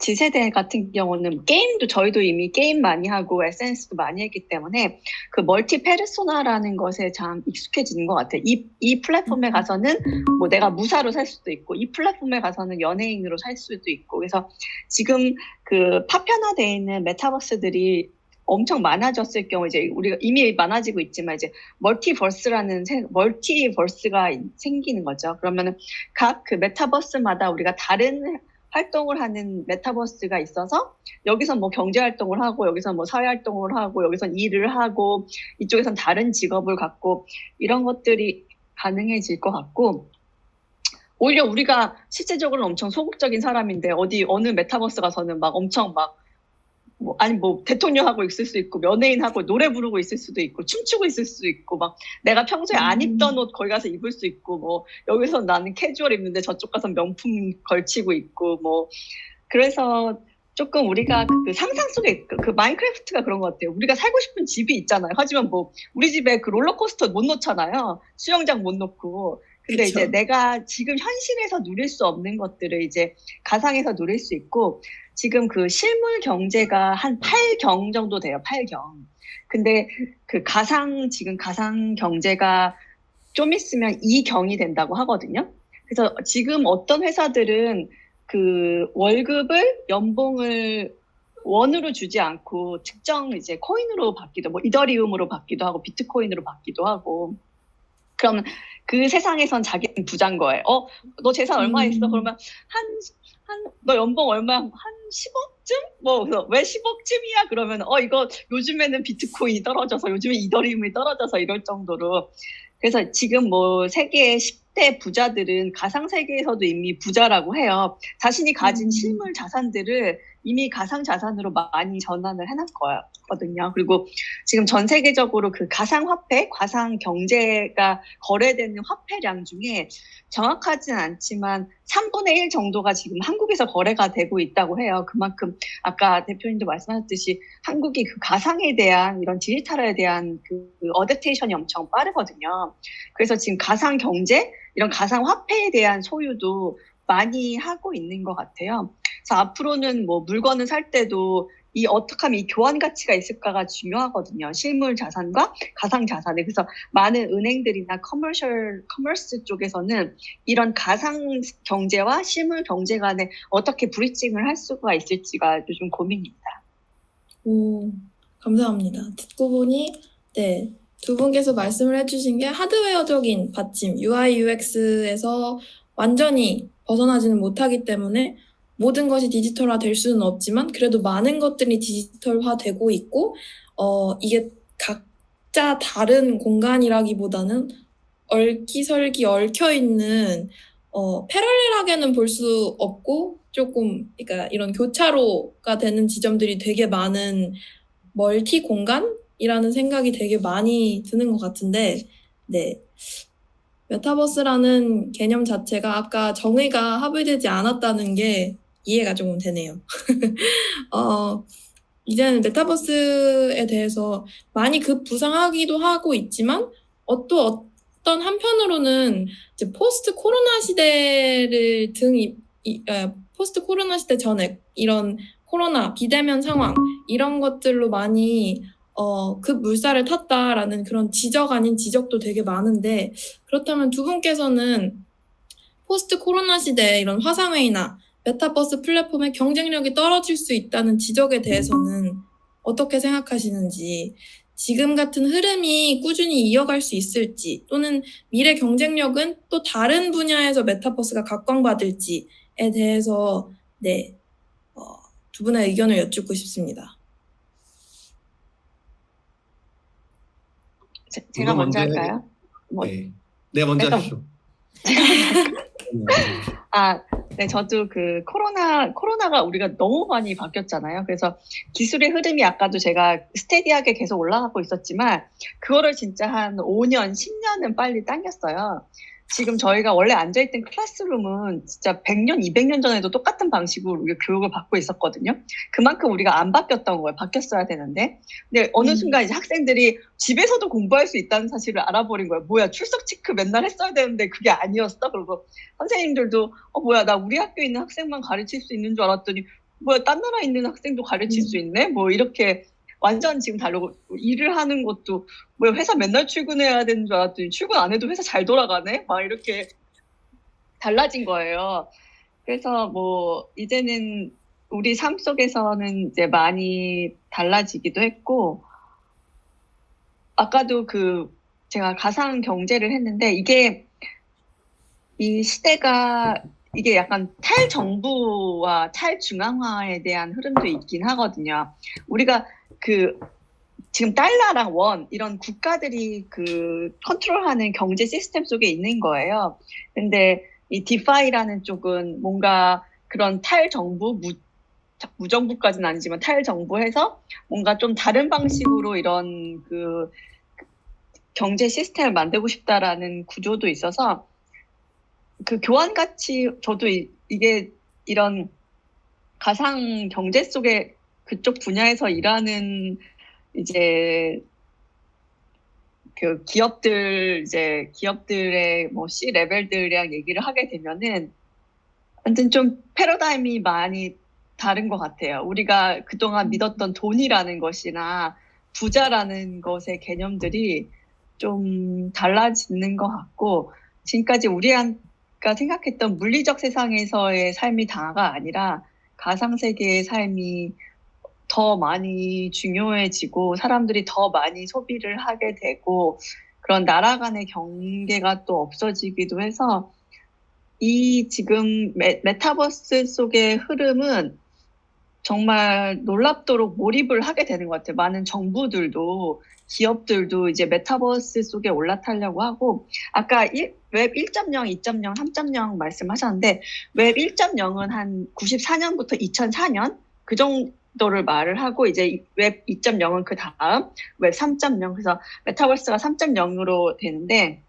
Z세대 같은 경우는 게임도 저희도 이미 게임 많이 하고 SNS도 많이 했기 때문에 그 멀티 페르소나라는 것에 참 익숙해지는 것 같아요. 이 플랫폼에 가서는 뭐 내가 무사로 살 수도 있고, 이 플랫폼에 가서는 연예인으로 살 수도 있고, 그래서 지금 그 파편화되어 있는 메타버스들이 엄청 많아졌을 경우 이제 우리가 이미 많아지고 있지만 이제 멀티버스가 생기는 거죠. 그러면은 각 그 메타버스마다 우리가 다른 활동을 하는 메타버스가 있어서 여기서 뭐 경제 활동을 하고, 여기서 뭐 사회 활동을 하고, 여기선 일을 하고, 이쪽에선 다른 직업을 갖고, 이런 것들이 가능해질 것 같고, 오히려 우리가 실제적으로는 엄청 소극적인 사람인데 어느 메타버스 가서는 막 엄청 뭐 대통령하고 있을 수 있고, 연예인하고 노래 부르고 있을 수도 있고, 춤추고 있을 수도 있고, 막 내가 평소에 안 입던 옷 거기 가서 입을 수 있고, 뭐 여기서 나는 캐주얼 입는데 저쪽 가서 명품 걸치고 있고, 뭐 그래서 조금 우리가 그 상상 속에 그 마인크래프트가 그런 것 같아요. 우리가 살고 싶은 집이 있잖아요. 하지만 뭐 우리 집에 그 롤러코스터 못 놓잖아요. 수영장 못 놓고. 근데 그쵸. 이제 내가 지금 현실에서 누릴 수 없는 것들을 이제 가상에서 누릴 수 있고, 지금 그 실물 경제가 한 8경 정도 돼요. 8경. 근데 그 지금 가상 경제가 좀 있으면 2경이 된다고 하거든요. 그래서 지금 어떤 회사들은 그 월급을 연봉을 원으로 주지 않고 특정 이제 코인으로 받기도, 뭐 이더리움으로 받기도 하고 비트코인으로 받기도 하고. 그럼 그 세상에선 자기는 부자인 거예요. 너 재산 얼마 있어? 그러면 너 연봉 얼마야? 한 10억쯤? 뭐, 그래서 왜 10억쯤이야? 그러면, 이거 요즘에는 비트코인이 떨어져서, 요즘에 이더리움이 떨어져서 이럴 정도로. 그래서 지금 뭐 세계의 10대 부자들은 가상세계에서도 이미 부자라고 해요. 자신이 가진 실물 자산들을 이미 가상자산으로 많이 전환을 해놨거든요. 그리고 지금 전 세계적으로 그 가상화폐, 가상경제가 거래되는 화폐량 중에 정확하진 않지만 3분의 1 정도가 지금 한국에서 거래가 되고 있다고 해요. 그만큼 아까 대표님도 말씀하셨듯이 한국이 그 가상에 대한 이런 디지털에 대한 그 어댑테이션이 엄청 빠르거든요. 그래서 지금 가상 경제, 이런 가상 화폐에 대한 소유도 많이 하고 있는 것 같아요. 그래서 앞으로는 뭐 물건을 살 때도 어떻게 하면 이 교환 가치가 있을까가 중요하거든요. 실물 자산과 가상 자산에. 그래서 많은 은행들이나 커머스 쪽에서는 이런 가상 경제와 실물 경제 간에 어떻게 브리징을 할 수가 있을지가 요즘 고민입니다. 오, 감사합니다. 듣고 보니, 네, 두 분께서 말씀을 해주신 게 하드웨어적인 받침, UI, UX에서 완전히 벗어나지는 못하기 때문에 모든 것이 디지털화 될 수는 없지만 그래도 많은 것들이 디지털화 되고 있고, 이게 각자 다른 공간이라기보다는 얽히설기 얽혀있는, 패러렐하게는 볼 수 없고 조금, 그러니까 이런 교차로가 되는 지점들이 되게 많은 멀티 공간이라는 생각이 되게 많이 드는 것 같은데, 네. 메타버스라는 개념 자체가 아까 정의가 합의되지 않았다는 게 이해가 조금 되네요. 이제는 메타버스에 대해서 많이 급부상하기도 하고 있지만, 또 어떤 한편으로는 이제 포스트 코로나 시대를 포스트 코로나 시대 전에 이런 코로나 비대면 상황 이런 것들로 많이 급물살을 탔다라는 그런 지적 아닌 지적도 되게 많은데, 그렇다면 두 분께서는 포스트 코로나 시대에 이런 화상회의나 메타버스 플랫폼의 경쟁력이 떨어질 수 있다는 지적에 대해서는 어떻게 생각하시는지, 지금 같은 흐름이 꾸준히 이어갈 수 있을지, 또는 미래 경쟁력은 또 다른 분야에서 메타버스가 각광받을지에 대해서 네, 두 분의 의견을 여쭙고 싶습니다. 제가 먼저 할까요? 네, 먼저 일단- 하시죠. 네, 저도 그 코로나가 우리가 너무 많이 바뀌었잖아요. 그래서 기술의 흐름이 아까도 제가 스테디하게 계속 올라가고 있었지만, 그거를 진짜 한 5년, 10년은 빨리 당겼어요. 지금 저희가 원래 앉아있던 클래스룸은 진짜 100년, 200년 전에도 똑같은 방식으로 우리가 교육을 받고 있었거든요. 그만큼 우리가 안 바뀌었던 거예요. 바뀌었어야 되는데. 근데 어느 순간 이제 학생들이 집에서도 공부할 수 있다는 사실을 알아버린 거예요. 뭐야, 출석 체크 맨날 했어야 되는데 그게 아니었어? 그리고 선생님들도 뭐야, 나 우리 학교에 있는 학생만 가르칠 수 있는 줄 알았더니 뭐야, 딴 나라에 있는 학생도 가르칠 수 있네? 뭐 이렇게 완전 지금 다르고, 일을 하는 것도 뭐야, 회사 맨날 출근해야 되는 줄 알았더니 출근 안 해도 회사 잘 돌아가네? 막 이렇게 달라진 거예요. 그래서 뭐 이제는 우리 삶 속에서는 이제 많이 달라지기도 했고, 아까도 제가 가상 경제를 했는데, 이 시대가 이게 약간 탈정부와 탈중앙화에 대한 흐름도 있긴 하거든요. 우리가 지금 달러랑 원 이런 국가들이 컨트롤하는 경제 시스템 속에 있는 거예요. 근데 이 디파이라는 쪽은 뭔가 그런 탈정부, 무정부까지는 아니지만 탈정부해서 뭔가 좀 다른 방식으로 이런 경제 시스템을 만들고 싶다라는 구조도 있어서, 교환 가치, 저도 이게 이런 가상 경제 속에 그쪽 분야에서 일하는 이제 기업들의 뭐 C 레벨들이랑 얘기를 하게 되면은 완전 좀 패러다임이 많이 다른 것 같아요. 우리가 그동안 믿었던 돈이라는 것이나 부자라는 것의 개념들이 좀 달라지는 것 같고, 지금까지 저희가 생각했던 물리적 세상에서의 삶이 다가 아니라 가상세계의 삶이 더 많이 중요해지고 사람들이 더 많이 소비를 하게 되고 그런 나라 간의 경계가 또 없어지기도 해서 이 지금 메타버스 속의 흐름은 정말 놀랍도록 몰입을 하게 되는 것 같아요. 많은 정부들도 기업들도 이제 메타버스 속에 올라타려고 하고 아까 웹 1.0, 2.0, 3.0 말씀하셨는데 웹 1.0은 한 94년부터 2004년 그 정도를 말을 하고 이제 웹 2.0은 그 다음 웹 3.0 그래서 메타버스가 3.0으로 되는데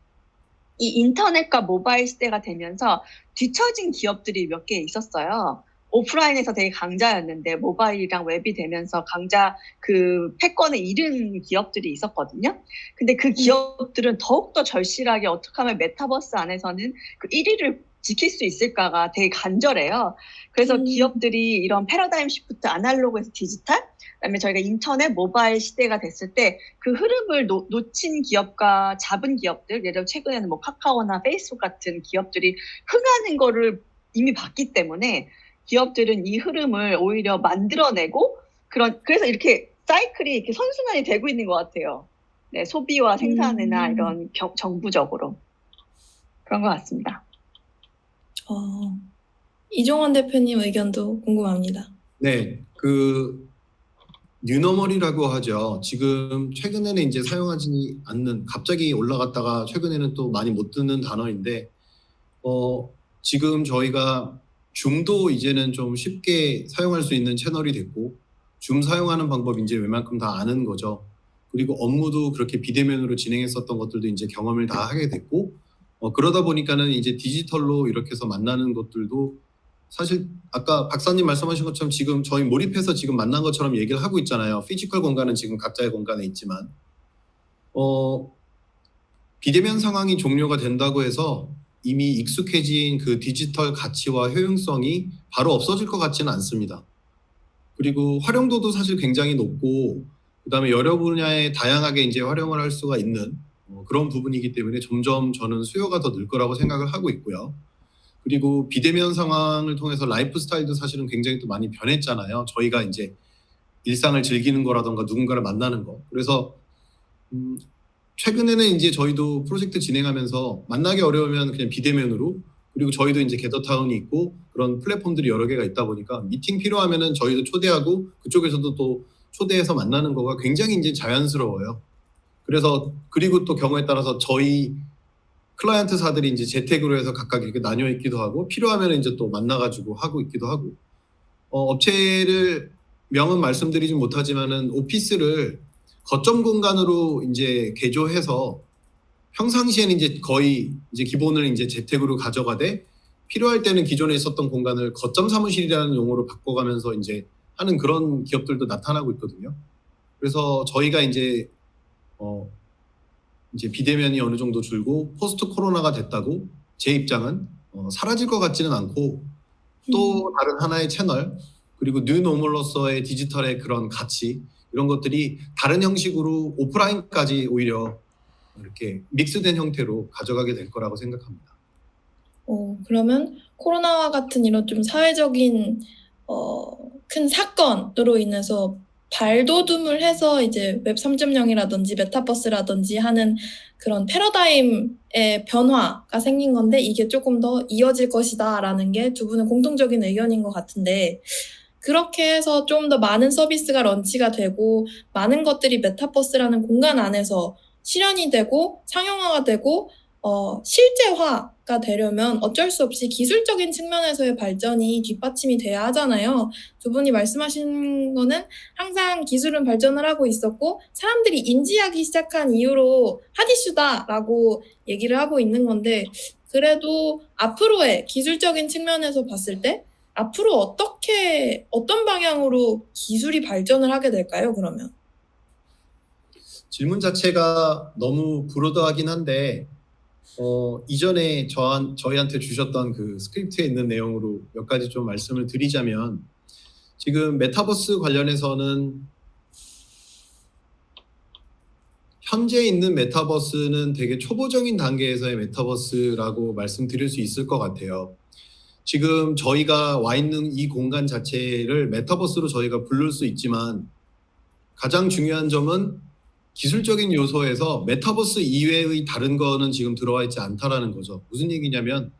이 인터넷과 모바일 시대가 되면서 뒤처진 기업들이 몇 개 있었어요. 오프라인에서 되게 강자였는데 모바일이랑 웹이 되면서 강자 그 패권을 잃은 기업들이 있었거든요. 근데 그 기업들은 더욱더 절실하게 어떻게 하면 메타버스 안에서는 그 1위를 지킬 수 있을까가 되게 간절해요. 그래서 기업들이 이런 패러다임 시프트 아날로그에서 디지털 그다음에 저희가 인터넷 모바일 시대가 됐을 때 그 흐름을 놓친 기업과 잡은 기업들 예를 들어 최근에는 뭐 카카오나 페이스북 같은 기업들이 흥하는 거를 이미 봤기 때문에 기업들은 이 흐름을 오히려 만들어내고 그래서 이렇게 사이클이 이렇게 선순환이 되고 있는 것 같아요. 네, 소비와 생산이나 이런 정부적으로 그런 것 같습니다. 이종원 대표님 의견도 궁금합니다. 네, 뉴노멀이라고 하죠. 지금 최근에는 이제 사용하지 않는 갑자기 올라갔다가 최근에는 또 많이 못 듣는 단어인데 지금 저희가 줌도 이제는 좀 쉽게 사용할 수 있는 채널이 됐고 줌 사용하는 방법 이제 웬만큼 다 아는 거죠. 그리고 업무도 그렇게 비대면으로 진행했었던 것들도 이제 경험을 다 하게 됐고 그러다 보니까는 이제 디지털로 이렇게 해서 만나는 것들도 사실 아까 박사님 말씀하신 것처럼 지금 저희 몰입해서 지금 만난 것처럼 얘기를 하고 있잖아요. 피지컬 공간은 지금 각자의 공간에 있지만 비대면 상황이 종료가 된다고 해서 이미 익숙해진 그 디지털 가치와 효용성이 바로 없어질 것 같지는 않습니다. 그리고 활용도도 사실 굉장히 높고 그다음에 여러 분야에 다양하게 이제 활용을 할 수가 있는 그런 부분이기 때문에 점점 저는 수요가 더 늘 거라고 생각을 하고 있고요. 그리고 비대면 상황을 통해서 라이프 스타일도 사실은 굉장히 또 많이 변했잖아요. 저희가 이제 일상을 즐기는 거라던가 누군가를 만나는 거. 그래서 최근에는 이제 저희도 프로젝트 진행하면서 만나기 어려우면 그냥 비대면으로 그리고 저희도 이제 게더타운이 있고 그런 플랫폼들이 여러 개가 있다 보니까 미팅 필요하면은 저희도 초대하고 그쪽에서도 또 초대해서 만나는 거가 굉장히 이제 자연스러워요. 그래서 그리고 또 경우에 따라서 저희 클라이언트사들이 이제 재택으로 해서 각각 이렇게 나뉘어 있기도 하고 필요하면 이제 또 만나가지고 하고 있기도 하고 업체를 명은 말씀드리진 못하지만은 오피스를 거점 공간으로 이제 개조해서 평상시에는 이제 거의 이제 기본을 이제 재택으로 가져가되 필요할 때는 기존에 있었던 공간을 거점 사무실이라는 용어로 바꿔가면서 이제 하는 그런 기업들도 나타나고 있거든요. 그래서 저희가 이제 비대면이 어느 정도 줄고 포스트 코로나가 됐다고 제 입장은 사라질 것 같지는 않고 또 다른 하나의 채널 그리고 뉴노멀로서의 디지털의 그런 가치 이런 것들이 다른 형식으로 오프라인까지 오히려 이렇게 믹스된 형태로 가져가게 될 거라고 생각합니다. 그러면 코로나와 같은 이런 좀 사회적인 큰 사건으로 인해서 발돋움을 해서 이제 웹 3.0이라든지 메타버스라든지 하는 그런 패러다임의 변화가 생긴 건데 이게 조금 더 이어질 것이다라는 게 두 분의 공통적인 의견인 것 같은데 그렇게 해서 좀 더 많은 서비스가 런치가 되고 많은 것들이 메타버스라는 공간 안에서 실현이 되고 상용화가 되고 실제화가 되려면 어쩔 수 없이 기술적인 측면에서의 발전이 뒷받침이 돼야 하잖아요. 두 분이 말씀하신 거는 항상 기술은 발전을 하고 있었고 사람들이 인지하기 시작한 이후로 핫이슈다라고 얘기를 하고 있는 건데 그래도 앞으로의 기술적인 측면에서 봤을 때 앞으로 어떤 방향으로 기술이 발전을 하게 될까요, 그러면? 질문 자체가 너무 브로드하긴 한데 이전에 저희한테 주셨던 그 스크립트에 있는 내용으로 몇 가지 좀 말씀을 드리자면 지금 메타버스 관련해서는 현재 있는 메타버스는 되게 초보적인 단계에서의 메타버스라고 말씀드릴 수 있을 것 같아요. 지금 저희가 와 있는 이 공간 자체를 메타버스로 저희가 부를 수 있지만 가장 중요한 점은 기술적인 요소에서 메타버스 이외의 다른 거는 지금 들어와 있지 않다라는 거죠. 무슨 얘기냐면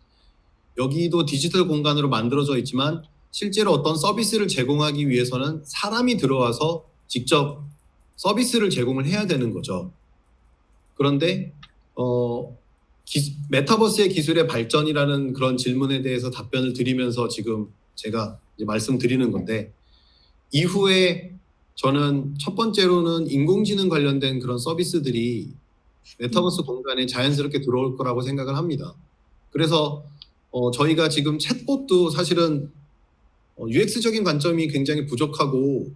여기도 디지털 공간으로 만들어져 있지만 실제로 어떤 서비스를 제공하기 위해서는 사람이 들어와서 직접 서비스를 제공을 해야 되는 거죠. 그런데 메타버스의 기술의 발전이라는 그런 질문에 대해서 답변을 드리면서 지금 제가 이제 말씀드리는 건데, 이후에 저는 첫 번째로는 인공지능 관련된 그런 서비스들이 메타버스 공간에 자연스럽게 들어올 거라고 생각을 합니다. 그래서 저희가 지금 챗봇도 사실은 UX적인 관점이 굉장히 부족하고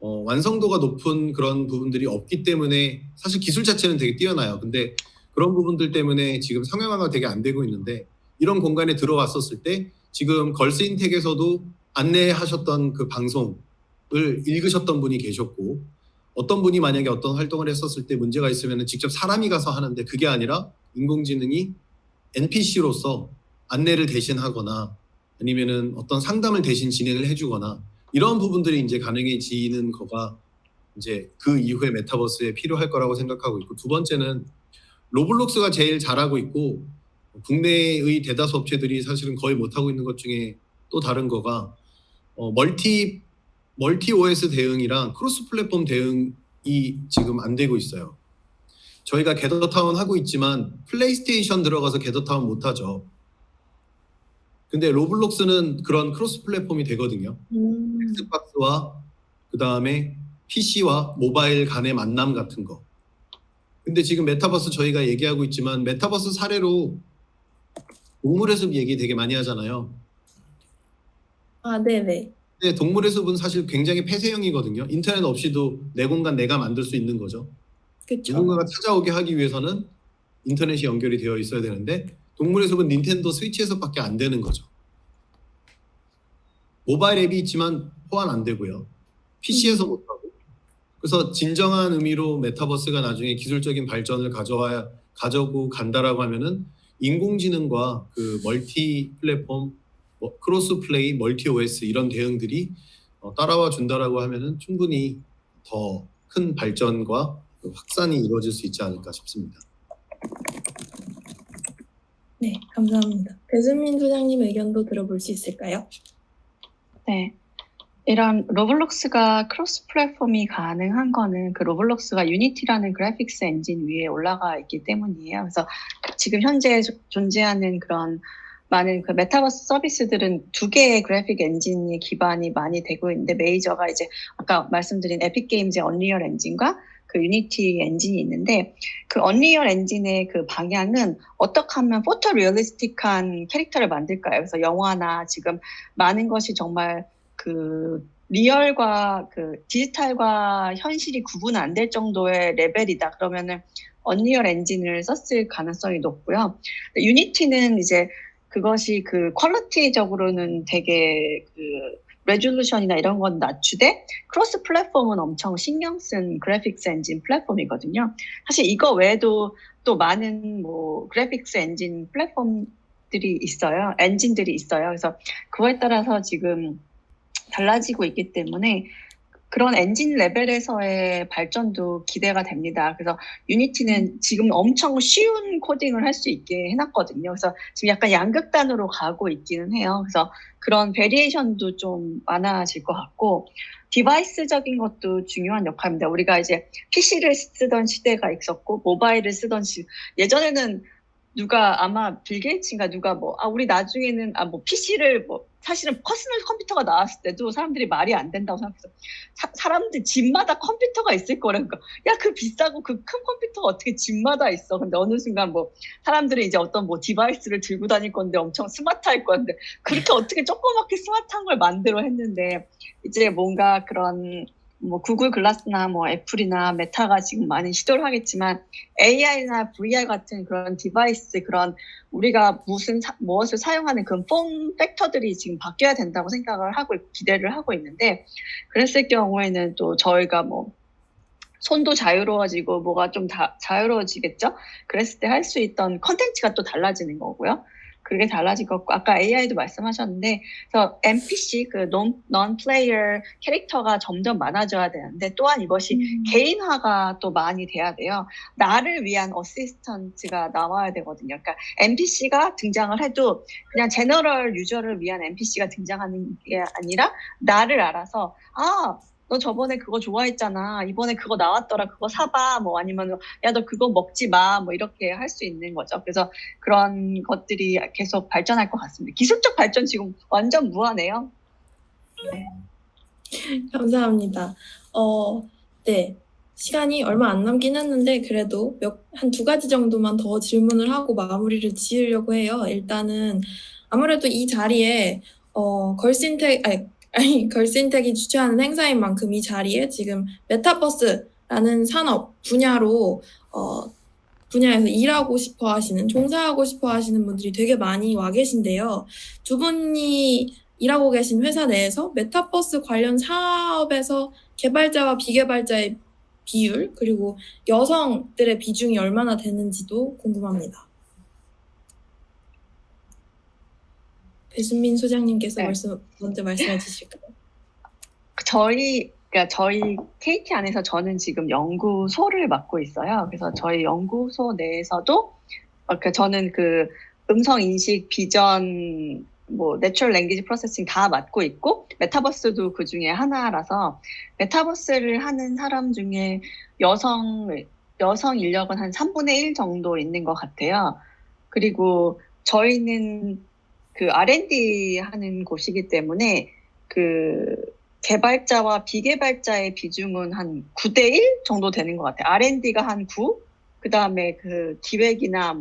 완성도가 높은 그런 부분들이 없기 때문에 사실 기술 자체는 되게 뛰어나요. 근데 그런 부분들 때문에 지금 상용화가 되게 안 되고 있는데, 이런 공간에 들어왔었을 때 지금 걸스인텍에서도 안내하셨던 그 방송을 읽으셨던 분이 계셨고, 어떤 분이 만약에 어떤 활동을 했었을 때 문제가 있으면 직접 사람이 가서 하는데 그게 아니라 인공지능이 NPC로서 안내를 대신하거나 아니면은 어떤 상담을 대신 진행을 해주거나 이런 부분들이 이제 가능해지는 거가 이제 그 이후에 메타버스에 필요할 거라고 생각하고 있고, 두 번째는 로블록스가 제일 잘하고 있고 국내의 대다수 업체들이 사실은 거의 못하고 있는 것 중에 또 다른 거가 멀티 OS 대응이랑 크로스 플랫폼 대응이 지금 안 되고 있어요. 저희가 게더타운 하고 있지만 플레이스테이션 들어가서 게더타운 못 하죠. 근데 로블록스는 그런 크로스 플랫폼이 되거든요. 엑스박스와 그 다음에 PC와 모바일 간의 만남 같은 거. 근데 지금 메타버스 저희가 얘기하고 있지만 메타버스 사례로 동물의 숲 얘기 되게 많이 하잖아요. 아, 네네. 근데 동물의 숲은 사실 굉장히 폐쇄형이거든요. 인터넷 없이도 내 공간 내가 만들 수 있는 거죠. 그쵸. 누군가가 찾아오게 하기 위해서는 인터넷이 연결이 되어 있어야 되는데 동물의 숲은 닌텐도 스위치에서밖에 안 되는 거죠. 모바일 앱이 있지만 호환 안 되고요. PC에서 못하고. 그래서 진정한 의미로 메타버스가 나중에 기술적인 발전을 가져고 간다라고 하면은 인공지능과 그 멀티 플랫폼, 크로스 플레이, 멀티 OS 이런 대응들이 따라와 준다라고 하면은 충분히 더 큰 발전과 확산이 이루어질 수 있지 않을까 싶습니다. 네, 감사합니다. 배수민 소장님 의견도 들어볼 수 있을까요? 네. 이런 로블록스가 크로스 플랫폼이 가능한 거는 그 로블록스가 유니티라는 그래픽스 엔진 위에 올라가 있기 때문이에요. 그래서 지금 현재 존재하는 그런 많은 그 메타버스 서비스들은 두 개의 그래픽 엔진이 기반이 많이 되고 있는데, 메이저가 이제 아까 말씀드린 에픽 게임즈의 언리얼 엔진과 그 유니티 엔진이 있는데, 그 언리얼 엔진의 그 방향은 어떻게 하면 포토 리얼리스틱한 캐릭터를 만들까요? 그래서 영화나 지금 많은 것이 정말 그 리얼과 그 디지털과 현실이 구분 안 될 정도의 레벨이다. 그러면은 언리얼 엔진을 썼을 가능성이 높고요. 유니티는 이제 그것이 그 퀄리티적으로는 되게 그 레졸루션이나 이런 건 낮추되 크로스 플랫폼은 엄청 신경 쓴 그래픽스 엔진 플랫폼이거든요. 사실 이거 외에도 또 많은 뭐 그래픽스 엔진 플랫폼들이 있어요. 엔진들이 있어요. 그래서 그거에 따라서 지금 달라지고 있기 때문에 그런 엔진 레벨에서의 발전도 기대가 됩니다. 그래서 유니티는 지금 엄청 쉬운 코딩을 할 수 있게 해놨거든요. 그래서 지금 약간 양극단으로 가고 있기는 해요. 그래서 그런 베리에이션도 좀 많아질 것 같고, 디바이스적인 것도 중요한 역할입니다. 우리가 이제 PC를 쓰던 시대가 있었고 모바일을 쓰던 예전에는 누가 아마 빌 게이츠인가 누가 우리 나중에는 PC를 사실은 퍼스널 컴퓨터가 나왔을 때도 사람들이 말이 안 된다고 생각해서 사람들 집마다 컴퓨터가 있을 거라니까. 야, 그 비싸고 그 큰 컴퓨터가 어떻게 집마다 있어. 근데 어느 순간 사람들이 이제 어떤 디바이스를 들고 다닐 건데 엄청 스마트할 건데 그렇게 어떻게 조그맣게 스마트한 걸 만들어 했는데, 이제 뭔가 그런 구글 글라스나 애플이나 메타가 지금 많이 시도를 하겠지만 AI나 VR 같은 그런 디바이스, 그런 우리가 무엇을 사용하는 그런 폼 팩터들이 지금 바뀌어야 된다고 생각을 하고 기대를 하고 있는데, 그랬을 경우에는 또 저희가 손도 자유로워지고 뭐가 좀 자유로워지겠죠? 그랬을 때 할 수 있던 컨텐츠가 또 달라지는 거고요. 그게 달라질 것 같고 아까 AI도 말씀하셨는데 그래서 NPC 그 non-player 캐릭터가 점점 많아져야 되는데 또한 이것이 개인화가 또 많이 돼야 돼요. 나를 위한 어시스턴트가 나와야 되거든요. 그러니까 NPC가 등장을 해도 그냥 제너럴 유저를 위한 NPC가 등장하는 게 아니라 나를 알아서 너 저번에 그거 좋아했잖아. 이번에 그거 나왔더라. 그거 사봐. 뭐 아니면 야, 너 그거 먹지 마. 뭐 이렇게 할 수 있는 거죠. 그래서 그런 것들이 계속 발전할 것 같습니다. 기술적 발전 지금 완전 무한해요. 네. 감사합니다. 네. 시간이 얼마 안 남긴 했는데 그래도 한 2가지 정도만 더 질문을 하고 마무리를 지으려고 해요. 일단은 아무래도 이 자리에 걸신텍이 주최하는 행사인 만큼 이 자리에 지금 메타버스라는 산업 분야에서 일하고 싶어 하시는, 종사하고 싶어 하시는 분들이 되게 많이 와 계신데요. 두 분이 일하고 계신 회사 내에서 메타버스 관련 사업에서 개발자와 비개발자의 비율, 그리고 여성들의 비중이 얼마나 되는지도 궁금합니다. 배순민 소장님께서 네. 먼저 말씀해 주실까요? 저희 KT 안에서 저는 지금 연구소를 맡고 있어요. 그래서 저희 연구소 내에서도 저는 그 음성 인식, 비전, 뭐 내추럴 랭귀지 프로세싱 다 맡고 있고 메타버스도 그 중에 하나라서 메타버스를 하는 사람 중에 여성 인력은 한 3분의 1 정도 있는 것 같아요. 그리고 저희는 그 R&D 하는 곳이기 때문에 그 개발자와 비개발자의 비중은 한 9대1 정도 되는 것 같아요. R&D가 한 9, 그 다음에 그 기획이나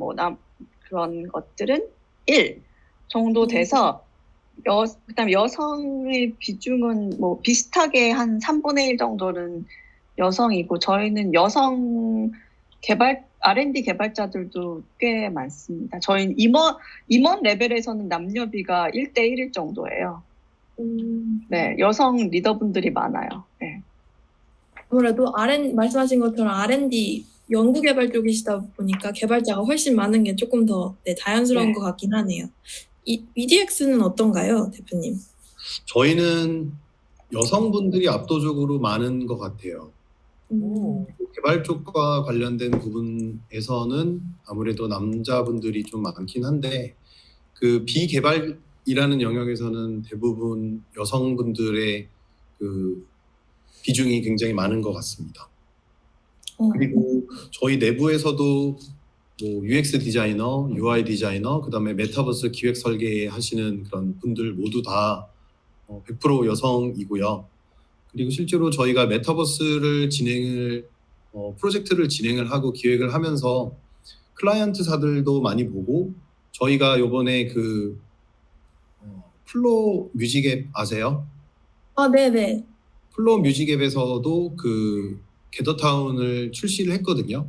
그런 것들은 1 정도 돼서 그다음에 여성의 비중은 뭐 비슷하게 한 3분의 1 정도는 여성이고 저희는 여성 R&D 개발자들도 꽤 많습니다. 저희는 임원 레벨에서는 남녀비가 1대1일 정도예요. 네, 여성 리더분들이 많아요. 네. 아무래도 말씀하신 것처럼 R&D 연구개발 쪽이시다 보니까 개발자가 훨씬 많은 게 조금 더 자연스러운 네. 것 같긴 하네요. 이 VDX는 어떤가요, 대표님? 저희는 여성분들이 압도적으로 많은 것 같아요. 개발 쪽과 관련된 부분에서는 아무래도 남자분들이 좀 많긴 한데 그 비개발이라는 영역에서는 대부분 여성분들의 그 비중이 굉장히 많은 것 같습니다. 그리고 저희 내부에서도 뭐 UX 디자이너, UI 디자이너, 그다음에 메타버스 기획 설계 하시는 그런 분들 모두 다 100% 여성이고요. 그리고 실제로 저희가 메타버스를 프로젝트를 진행을 하고 기획을 하면서 클라이언트사들도 많이 보고 저희가 이번에 그 플로 뮤직앱 아세요? 네네. 플로 뮤직앱에서도 그 게더타운을 출시를 했거든요.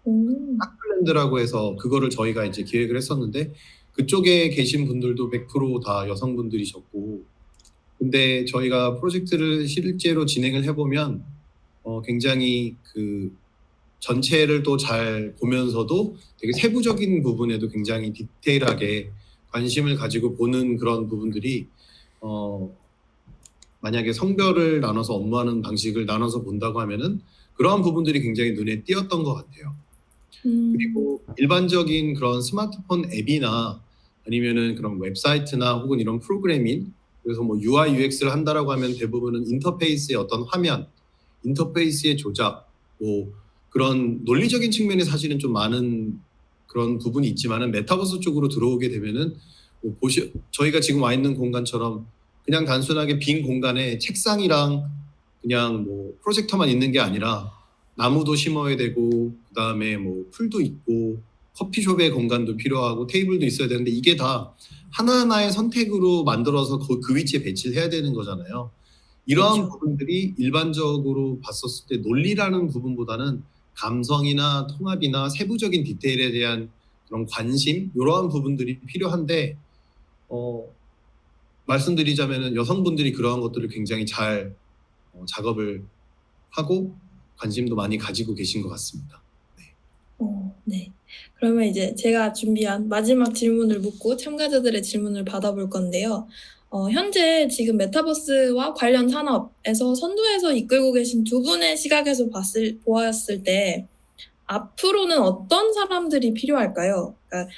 핫플랜드라고 해서 그거를 저희가 이제 기획을 했었는데 그쪽에 계신 분들도 100% 다 여성분들이셨고 근데 저희가 프로젝트를 실제로 진행을 해보면 굉장히 그 전체를 또 잘 보면서도 되게 세부적인 부분에도 굉장히 디테일하게 관심을 가지고 보는 그런 부분들이 만약에 성별을 나눠서 업무하는 방식을 나눠서 본다고 하면은 그러한 부분들이 굉장히 눈에 띄었던 것 같아요. 그리고 일반적인 그런 스마트폰 앱이나 아니면은 그런 웹사이트나 혹은 이런 프로그래밍 그래서 뭐 UI, UX를 한다라고 하면 대부분은 인터페이스의 어떤 화면, 인터페이스의 조작, 뭐 그런 논리적인 측면이 사실은 좀 많은 그런 부분이 있지만은 메타버스 쪽으로 들어오게 되면은 뭐 저희가 지금 와 있는 공간처럼 그냥 단순하게 빈 공간에 책상이랑 그냥 뭐 프로젝터만 있는 게 아니라 나무도 심어야 되고 그다음에 뭐 풀도 있고 커피숍의 공간도 필요하고 테이블도 있어야 되는데 이게 다 하나하나의 선택으로 만들어서 그 위치에 배치를 해야 되는 거잖아요. 이러한 그렇죠. 부분들이 일반적으로 봤었을 때 논리라는 부분보다는 감성이나 통합이나 세부적인 디테일에 대한 그런 관심 이러한 부분들이 필요한데 말씀드리자면은 여성분들이 그러한 것들을 굉장히 잘 작업을 하고 관심도 많이 가지고 계신 것 같습니다. 네. 그러면 이제 제가 준비한 마지막 질문을 묻고 참가자들의 질문을 받아볼 건데요. 현재 지금 메타버스와 관련 산업에서 선두에서 이끌고 계신 두 분의 시각에서 보았을 때 앞으로는 어떤 사람들이 필요할까요? 그러니까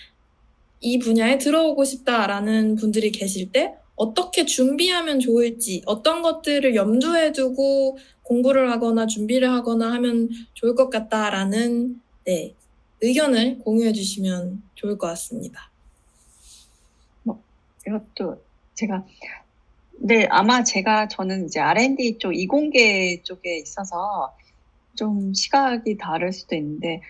이 분야에 들어오고 싶다라는 분들이 계실 때 어떻게 준비하면 좋을지, 어떤 것들을 염두에 두고 공부를 하거나 준비를 하거나 하면 좋을 것 같다라는 의견을 공유해 주시면 좋을 것 같습니다. 이것도 제가 아마 저는 이제 R&D 쪽 이공계 쪽에 있어서 좀 시각이 다를 수도 있는데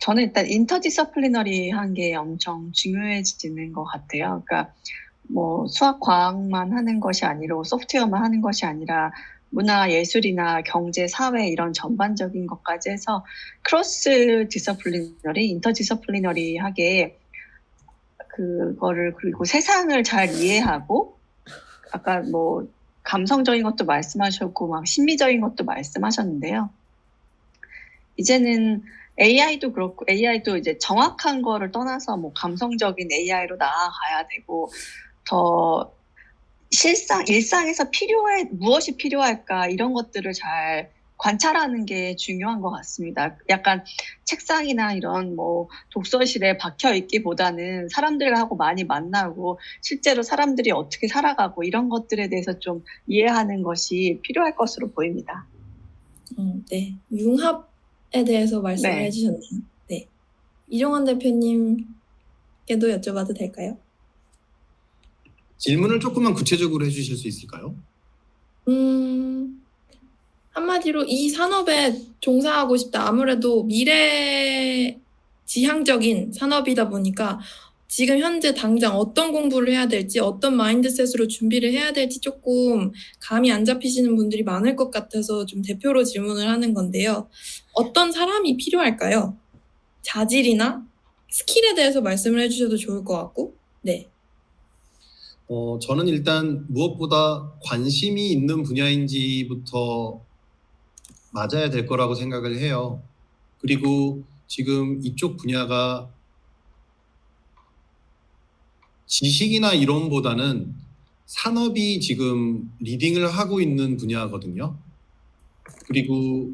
저는 일단 인터디서플리너리한 게 엄청 중요해지는 것 같아요. 그러니까 뭐 수학 과학만 하는 것이 아니라 소프트웨어만 하는 것이 아니라 문화 예술이나 경제 사회 이런 전반적인 것까지 해서 크로스 디서플리너리 인터디서플리너리하게 그거를 그리고 세상을 잘 이해하고 아까 뭐 감성적인 것도 말씀하셨고 막 심미적인 것도 말씀하셨는데요. 이제는 AI도 그렇고 AI도 이제 정확한 거를 떠나서 뭐 감성적인 AI로 나아가야 되고 더 일상에서 무엇이 필요할까 이런 것들을 잘 관찰하는 게 중요한 것 같습니다. 약간 책상이나 이런 뭐 독서실에 박혀 있기보다는 사람들하고 많이 만나고 실제로 사람들이 어떻게 살아가고 이런 것들에 대해서 좀 이해하는 것이 필요할 것으로 보입니다. 네. 융합에 대해서 말씀을 네. 해주셨네요. 네. 이종원 대표님께도 여쭤봐도 될까요? 질문을 조금만 구체적으로 해주실 수 있을까요? 한마디로 이 산업에 종사하고 싶다. 아무래도 미래 지향적인 산업이다 보니까 지금 현재 당장 어떤 공부를 해야 될지, 어떤 마인드셋으로 준비를 해야 될지 조금 감이 안 잡히시는 분들이 많을 것 같아서 좀 대표로 질문을 하는 건데요. 어떤 사람이 필요할까요? 자질이나 스킬에 대해서 말씀을 해주셔도 좋을 것 같고, 네. 저는 일단 무엇보다 관심이 있는 분야인지부터 맞아야 될 거라고 생각을 해요. 그리고 지금 이쪽 분야가 지식이나 이론보다는 산업이 지금 리딩을 하고 있는 분야거든요. 그리고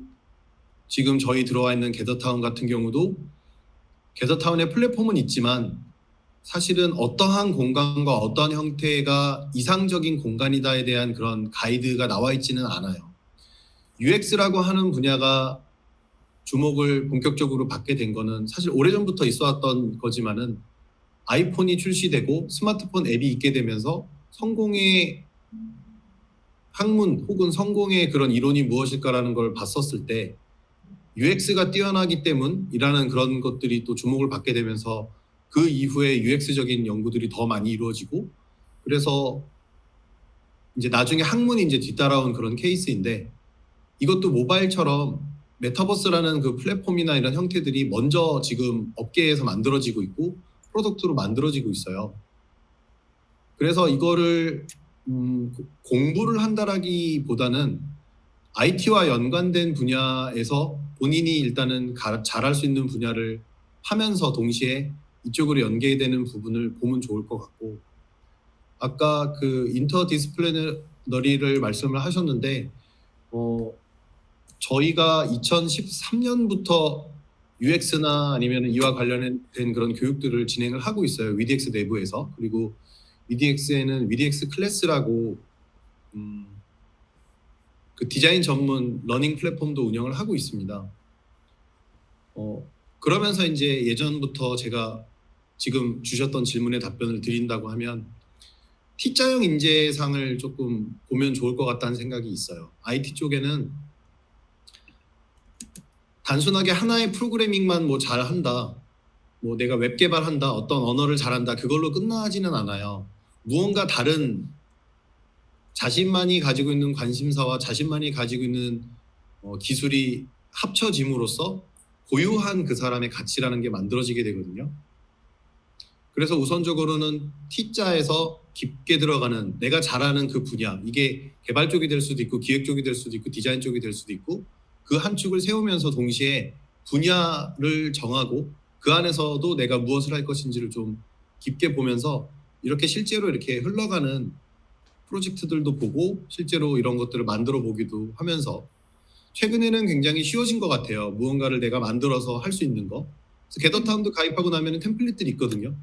지금 저희 들어와 있는 게더타운 같은 경우도 게더타운의 플랫폼은 있지만 사실은 어떠한 공간과 어떠한 형태가 이상적인 공간이다에 대한 그런 가이드가 나와 있지는 않아요. UX라고 하는 분야가 주목을 본격적으로 받게 된 거는 사실 오래전부터 있어 왔던 거지만은 아이폰이 출시되고 스마트폰 앱이 있게 되면서 성공의 학문 혹은 성공의 그런 이론이 무엇일까라는 걸 봤었을 때 UX가 뛰어나기 때문이라는 그런 것들이 또 주목을 받게 되면서 그 이후에 UX적인 연구들이 더 많이 이루어지고 그래서 이제 나중에 학문이 이제 뒤따라온 그런 케이스인데 이것도 모바일처럼 메타버스라는 그 플랫폼이나 이런 형태들이 먼저 지금 업계에서 만들어지고 있고 프로덕트로 만들어지고 있어요. 그래서 이거를 공부를 한다라기보다는 IT와 연관된 분야에서 본인이 일단은 잘할 수 있는 분야를 하면서 동시에 이쪽으로 연계되는 부분을 보면 좋을 것 같고 아까 그 인터디스플리너리를 말씀을 하셨는데 저희가 2013년부터 UX나 아니면 이와 관련된 그런 교육들을 진행을 하고 있어요. 위디엑스 내부에서. 그리고 위디엑스에는 위디엑스 클래스라고 그 디자인 전문 러닝 플랫폼도 운영을 하고 있습니다. 그러면서 이제 예전부터 제가 지금 주셨던 질문에 답변을 드린다고 하면 T자형 인재상을 조금 보면 좋을 것 같다는 생각이 있어요. IT 쪽에는 단순하게 하나의 프로그래밍만 뭐 잘한다, 뭐 내가 웹 개발한다, 어떤 언어를 잘한다 그걸로 끝나지는 않아요. 무언가 다른 자신만이 가지고 있는 관심사와 자신만이 가지고 있는 기술이 합쳐짐으로써 고유한 그 사람의 가치라는 게 만들어지게 되거든요. 그래서 우선적으로는 T자에서 깊게 들어가는 내가 잘하는 그 분야, 이게 개발 쪽이 될 수도 있고 기획 쪽이 될 수도 있고 디자인 쪽이 될 수도 있고 그 한 축을 세우면서 동시에 분야를 정하고 그 안에서도 내가 무엇을 할 것인지를 좀 깊게 보면서 이렇게 실제로 이렇게 흘러가는 프로젝트들도 보고 실제로 이런 것들을 만들어 보기도 하면서 최근에는 굉장히 쉬워진 것 같아요. 무언가를 내가 만들어서 할 수 있는 거. 그래서 게더타운도 가입하고 나면 템플릿들이 있거든요.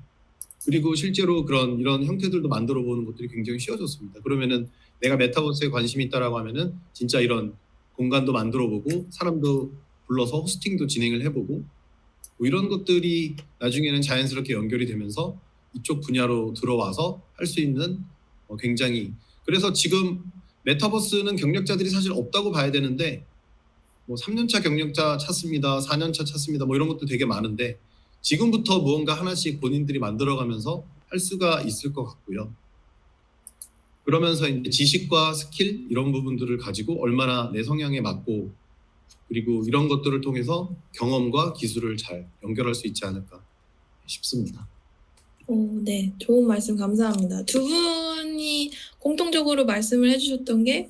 그리고 실제로 이런 형태들도 만들어 보는 것들이 굉장히 쉬워졌습니다. 그러면은 내가 메타버스에 관심이 있다라고 하면은 진짜 이런 공간도 만들어 보고 사람도 불러서 호스팅도 진행을 해보고 뭐 이런 것들이 나중에는 자연스럽게 연결이 되면서 이쪽 분야로 들어와서 할 수 있는 굉장히 그래서 지금 메타버스는 경력자들이 사실 없다고 봐야 되는데 뭐 3년차 경력자 찾습니다. 4년차 찾습니다. 뭐 이런 것도 되게 많은데 지금부터 무언가 하나씩 본인들이 만들어가면서 할 수가 있을 것 같고요. 그러면서 이제 지식과 스킬 이런 부분들을 가지고 얼마나 내 성향에 맞고 그리고 이런 것들을 통해서 경험과 기술을 잘 연결할 수 있지 않을까 싶습니다. 네, 좋은 말씀 감사합니다. 두 분이 공통적으로 말씀을 해주셨던 게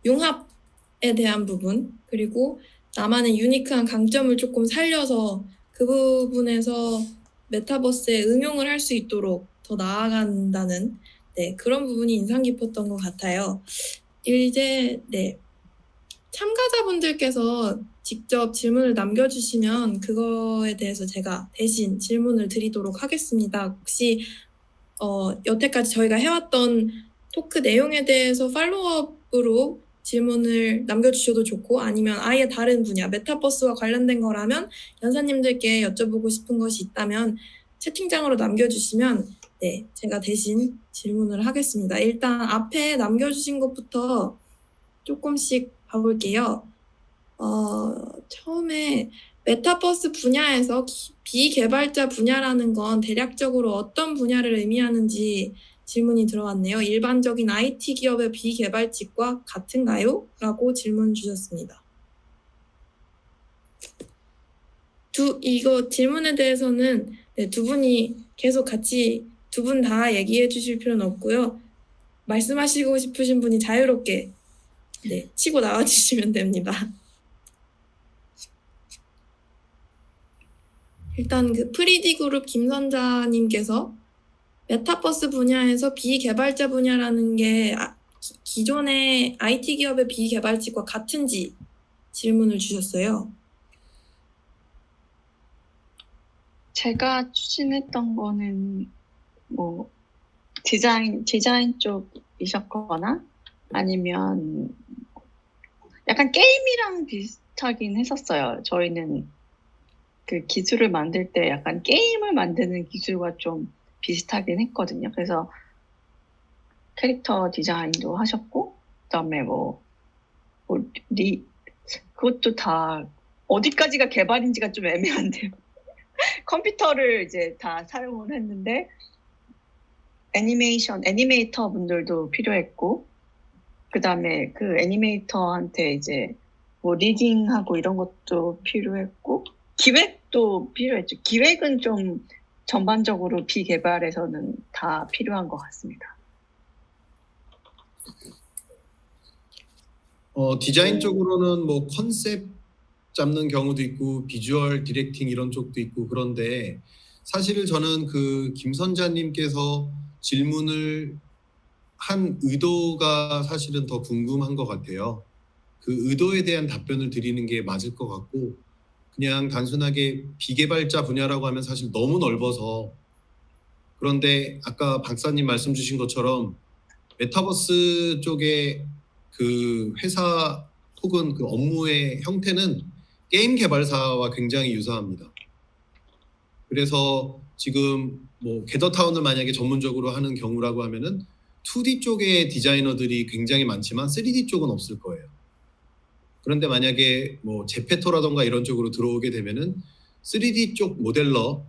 융합에 대한 부분, 그리고 나만의 유니크한 강점을 조금 살려서 그 부분에서 메타버스에 응용을 할 수 있도록 더 나아간다는 그런 부분이 인상 깊었던 것 같아요. 이제 참가자분들께서 직접 질문을 남겨주시면 그거에 대해서 제가 대신 질문을 드리도록 하겠습니다. 혹시 여태까지 저희가 해왔던 토크 내용에 대해서 팔로우업으로 질문을 남겨주셔도 좋고 아니면 아예 다른 분야, 메타버스와 관련된 거라면 연사님들께 여쭤보고 싶은 것이 있다면 채팅창으로 남겨주시면 제가 대신 질문을 하겠습니다. 일단 앞에 남겨주신 것부터 조금씩 봐볼게요. 처음에 메타버스 분야에서 비개발자 분야라는 건 대략적으로 어떤 분야를 의미하는지 질문이 들어왔네요. 일반적인 IT 기업의 비개발직과 같은가요? 라고 질문 주셨습니다. 이거 질문에 대해서는 두 분이 계속 같이 두 분 다 얘기해 주실 필요는 없고요. 말씀하시고 싶으신 분이 자유롭게 치고 나와주시면 됩니다. 일단 그 프리디 그룹 김선자님께서 메타버스 분야에서 비개발자 분야라는 게 기존의 IT 기업의 비개발직과 같은지 질문을 주셨어요. 제가 추진했던 거는 뭐 디자인 쪽이셨거나 아니면 약간 게임이랑 비슷하긴 했었어요. 저희는 그 기술을 만들 때 약간 게임을 만드는 기술과 좀 비슷하긴 했거든요. 그래서 캐릭터 디자인도 하셨고, 그다음에 그것도 다 어디까지가 개발인지가 좀 애매한데요. 컴퓨터를 이제 다 사용을 했는데 애니메이터 분들도 필요했고, 그다음에 그 애니메이터한테 이제 뭐 리딩하고 이런 것도 필요했고, 기획도 필요했죠. 기획은 좀 전반적으로 비개발에서는 다 필요한 것 같습니다. 디자인 쪽으로는 뭐 컨셉 잡는 경우도 있고 비주얼 디렉팅 이런 쪽도 있고 그런데 사실 저는 그 김선자님께서 질문을 한 의도가 사실은 더 궁금한 것 같아요. 그 의도에 대한 답변을 드리는 게 맞을 것 같고 그냥 단순하게 비개발자 분야라고 하면 사실 너무 넓어서 그런데 아까 박사님 말씀 주신 것처럼 메타버스 쪽에 그 회사 혹은 그 업무의 형태는 게임 개발사와 굉장히 유사합니다. 그래서 지금 뭐 게더타운을 만약에 전문적으로 하는 경우라고 하면은 2D 쪽의 디자이너들이 굉장히 많지만 3D 쪽은 없을 거예요. 그런데 만약에 뭐 제페토라던가 이런 쪽으로 들어오게 되면은 3D 쪽 모델러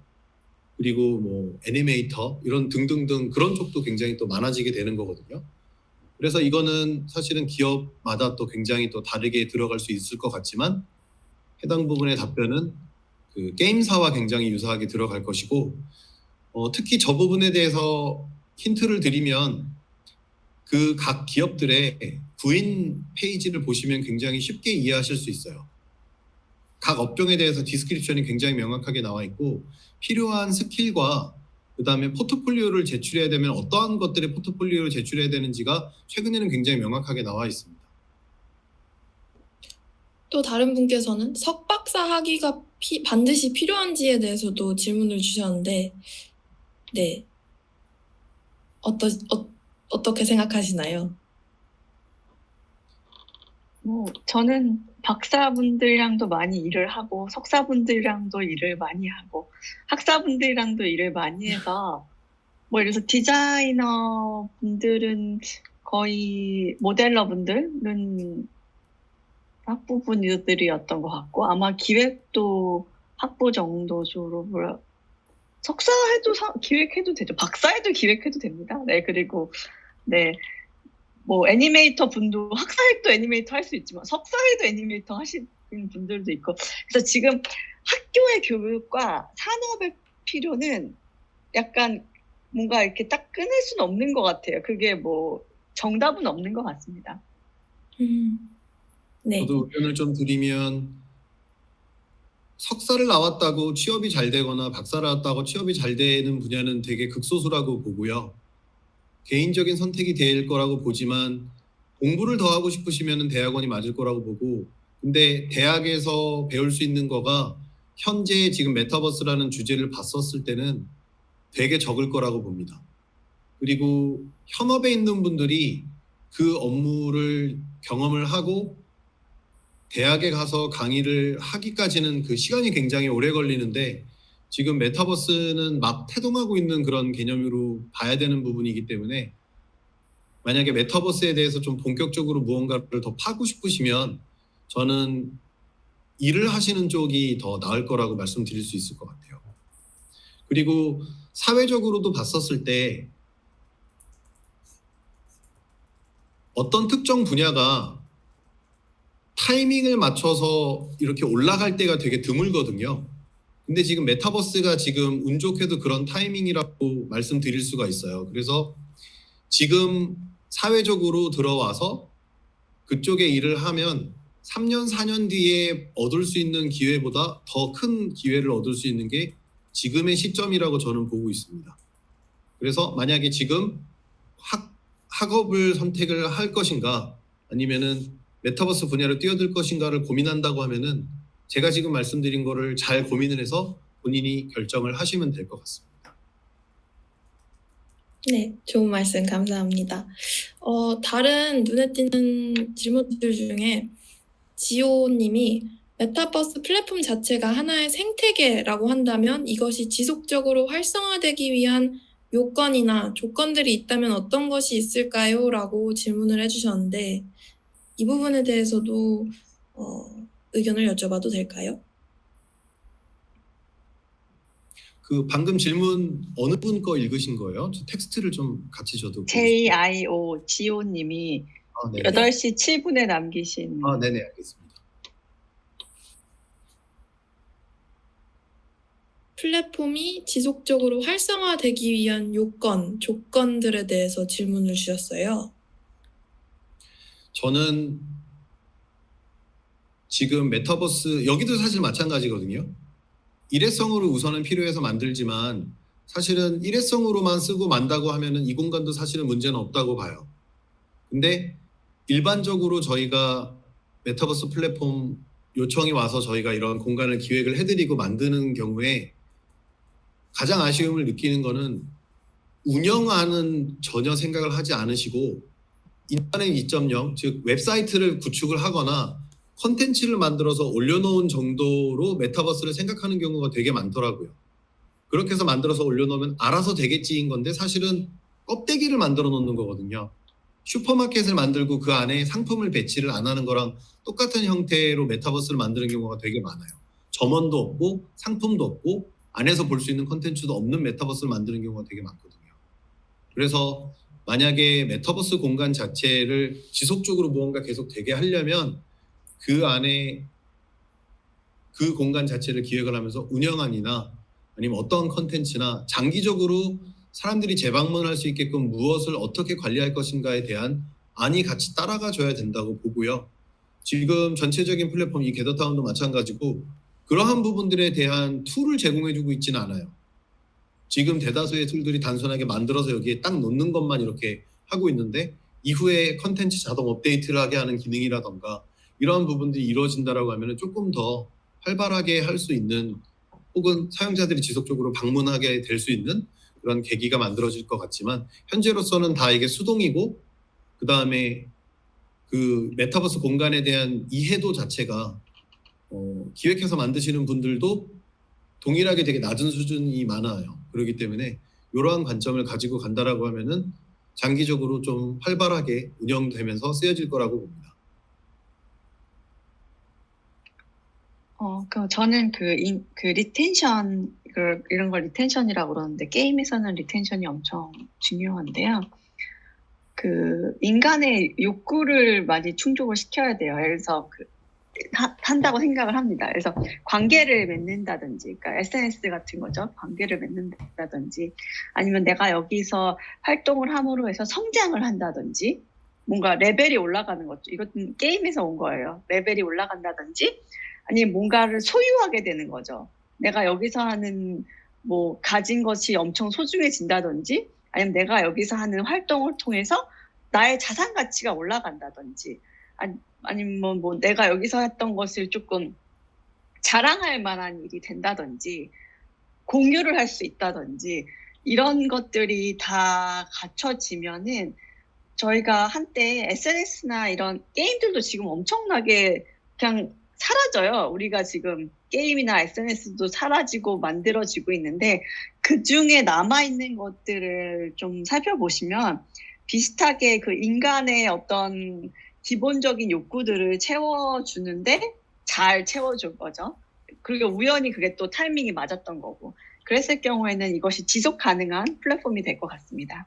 그리고 뭐 애니메이터 이런 등등등 그런 쪽도 굉장히 또 많아지게 되는 거거든요. 그래서 이거는 사실은 기업마다 또 굉장히 또 다르게 들어갈 수 있을 것 같지만 해당 부분의 답변은 그 게임사와 굉장히 유사하게 들어갈 것이고 특히 저 부분에 대해서 힌트를 드리면 그 각 기업들의 구인 페이지를 보시면 굉장히 쉽게 이해하실 수 있어요. 각 업종에 대해서 디스크립션이 굉장히 명확하게 나와 있고 필요한 스킬과 그다음에 포트폴리오를 제출해야 되면 어떠한 것들의 포트폴리오를 제출해야 되는지가 최근에는 굉장히 명확하게 나와 있습니다. 또 다른 분께서는 석박사 학위가 반드시 필요한지에 대해서도 질문을 주셨는데, 네, 어떻게 생각하시나요? 뭐 저는 박사분들이랑도 많이 일을 하고 석사분들이랑도 일을 많이 하고 학사분들이랑도 일을 많이 해서 뭐 예를 들어서 디자이너 분들은 거의 모델러 분들은 학부분들이었던 것 같고 아마 기획도 학부 정도 졸업을 석사해도 기획해도 되죠. 박사해도 기획해도 됩니다. 네, 그리고 네. 뭐 애니메이터 분도 학사해도 애니메이터 할 수 있지만 석사해도 애니메이터 하시는 분들도 있고 그래서 지금 학교의 교육과 산업의 필요는 약간 뭔가 이렇게 딱 끊을 수는 없는 것 같아요. 그게 뭐 정답은 없는 것 같습니다. 네. 저도 의견을 좀 드리면 석사를 나왔다고 취업이 잘 되거나 박사를 나왔다고 취업이 잘 되는 분야는 되게 극소수라고 보고요. 개인적인 선택이 될 거라고 보지만 공부를 더 하고 싶으시면 대학원이 맞을 거라고 보고 근데 대학에서 배울 수 있는 거가 현재 지금 메타버스라는 주제를 봤었을 때는 되게 적을 거라고 봅니다. 그리고 현업에 있는 분들이 그 업무를 경험을 하고 대학에 가서 강의를 하기까지는 그 시간이 굉장히 오래 걸리는데 지금 메타버스는 막 태동하고 있는 그런 개념으로 봐야 되는 부분이기 때문에 만약에 메타버스에 대해서 좀 본격적으로 무언가를 더 파고 싶으시면 저는 일을 하시는 쪽이 더 나을 거라고 말씀드릴 수 있을 것 같아요. 그리고 사회적으로도 봤었을 때 어떤 특정 분야가 타이밍을 맞춰서 이렇게 올라갈 때가 되게 드물거든요. 근데 지금 메타버스가 지금 운 좋게도 그런 타이밍이라고 말씀드릴 수가 있어요. 그래서 지금 사회적으로 들어와서 그쪽에 일을 하면 3년, 4년 뒤에 얻을 수 있는 기회보다 더 큰 기회를 얻을 수 있는 게 지금의 시점이라고 저는 보고 있습니다. 그래서 만약에 지금 학업을 선택을 할 것인가 아니면은 메타버스 분야로 뛰어들 것인가를 고민한다고 하면은 제가 지금 말씀드린 거를 잘 고민을 해서 본인이 결정을 하시면 될 것 같습니다. 네, 좋은 말씀 감사합니다. 다른 눈에 띄는 질문들 중에 지호님이 메타버스 플랫폼 자체가 하나의 생태계라고 한다면 이것이 지속적으로 활성화되기 위한 요건이나 조건들이 있다면 어떤 것이 있을까요? 라고 질문을 해주셨는데 이 부분에 대해서도 의견을 여쭤봐도 될까요? 그 방금 질문 어느 분 거 읽으신 거예요? 저 텍스트를 좀 같이 저도 JIO 지호님이 8시 7분에 남기신 네네 알겠습니다. 플랫폼이 지속적으로 활성화되기 위한 요건, 조건들에 대해서 질문을 주셨어요. 저는 지금 메타버스 여기도 사실 마찬가지거든요. 일회성으로 우선은 필요해서 만들지만 사실은 일회성으로만 쓰고 만다고 하면은 이 공간도 사실은 문제는 없다고 봐요. 근데 일반적으로 저희가 메타버스 플랫폼 요청이 와서 저희가 이런 공간을 기획을 해드리고 만드는 경우에 가장 아쉬움을 느끼는 거는 운영하는 전혀 생각을 하지 않으시고 인터넷 2.0 즉 웹사이트를 구축을 하거나 컨텐츠를 만들어서 올려놓은 정도로 메타버스를 생각하는 경우가 되게 많더라고요. 그렇게 해서 만들어서 올려놓으면 알아서 되겠지인 건데 사실은 껍데기를 만들어 놓는 거거든요. 슈퍼마켓을 만들고 그 안에 상품을 배치를 안 하는 거랑 똑같은 형태로 메타버스를 만드는 경우가 되게 많아요. 점원도 없고 상품도 없고 안에서 볼 수 있는 컨텐츠도 없는 메타버스를 만드는 경우가 되게 많거든요. 그래서 만약에 메타버스 공간 자체를 지속적으로 무언가 계속 되게 하려면 그 안에 그 공간 자체를 기획을 하면서 운영안이나 아니면 어떤 컨텐츠나 장기적으로 사람들이 재방문할 수 있게끔 무엇을 어떻게 관리할 것인가에 대한 안이 같이 따라가 줘야 된다고 보고요. 지금 전체적인 플랫폼 이 게더타운도 마찬가지고 그러한 부분들에 대한 툴을 제공해주고 있지는 않아요. 지금 대다수의 툴들이 단순하게 만들어서 여기에 딱 놓는 것만 이렇게 하고 있는데 이후에 컨텐츠 자동 업데이트를 하게 하는 기능이라던가 이러한 부분들이 이루어진다라고 하면 조금 더 활발하게 할 수 있는 혹은 사용자들이 지속적으로 방문하게 될 수 있는 그런 계기가 만들어질 것 같지만 현재로서는 다 이게 수동이고 그 다음에 그 메타버스 공간에 대한 이해도 자체가 기획해서 만드시는 분들도 동일하게 되게 낮은 수준이 많아요. 그렇기 때문에 이러한 관점을 가지고 간다라고 하면은 장기적으로 좀 활발하게 운영되면서 쓰여질 거라고 봅니다. 저는 그 리텐션, 이런 걸 리텐션이라고 그러는데, 게임에서는 리텐션이 엄청 중요한데요. 그, 인간의 욕구를 많이 충족을 시켜야 돼요. 그래서 한다고 생각을 합니다. 그래서 관계를 맺는다든지, 그러니까 SNS 같은 거죠. 관계를 맺는다든지, 아니면 내가 여기서 활동을 함으로 해서 성장을 한다든지, 뭔가 레벨이 올라가는 거죠. 이것은 게임에서 온 거예요. 레벨이 올라간다든지, 아니면 뭔가를 소유하게 되는 거죠. 내가 여기서 하는 뭐 가진 것이 엄청 소중해진다든지, 아니면 내가 여기서 하는 활동을 통해서 나의 자산 가치가 올라간다든지, 아니면 뭐 내가 여기서 했던 것을 조금 자랑할 만한 일이 된다든지, 공유를 할 수 있다든지, 이런 것들이 다 갖춰지면은 저희가 한때 SNS나 이런 게임들도 지금 엄청나게 그냥 사라져요. 우리가 지금 게임이나 SNS도 사라지고 만들어지고 있는데 그 중에 남아있는 것들을 좀 살펴보시면 비슷하게 그 인간의 어떤 기본적인 욕구들을 채워주는데 잘 채워줄 거죠. 그리고 우연히 그게 또 타이밍이 맞았던 거고. 그랬을 경우에는 이것이 지속 가능한 플랫폼이 될 것 같습니다.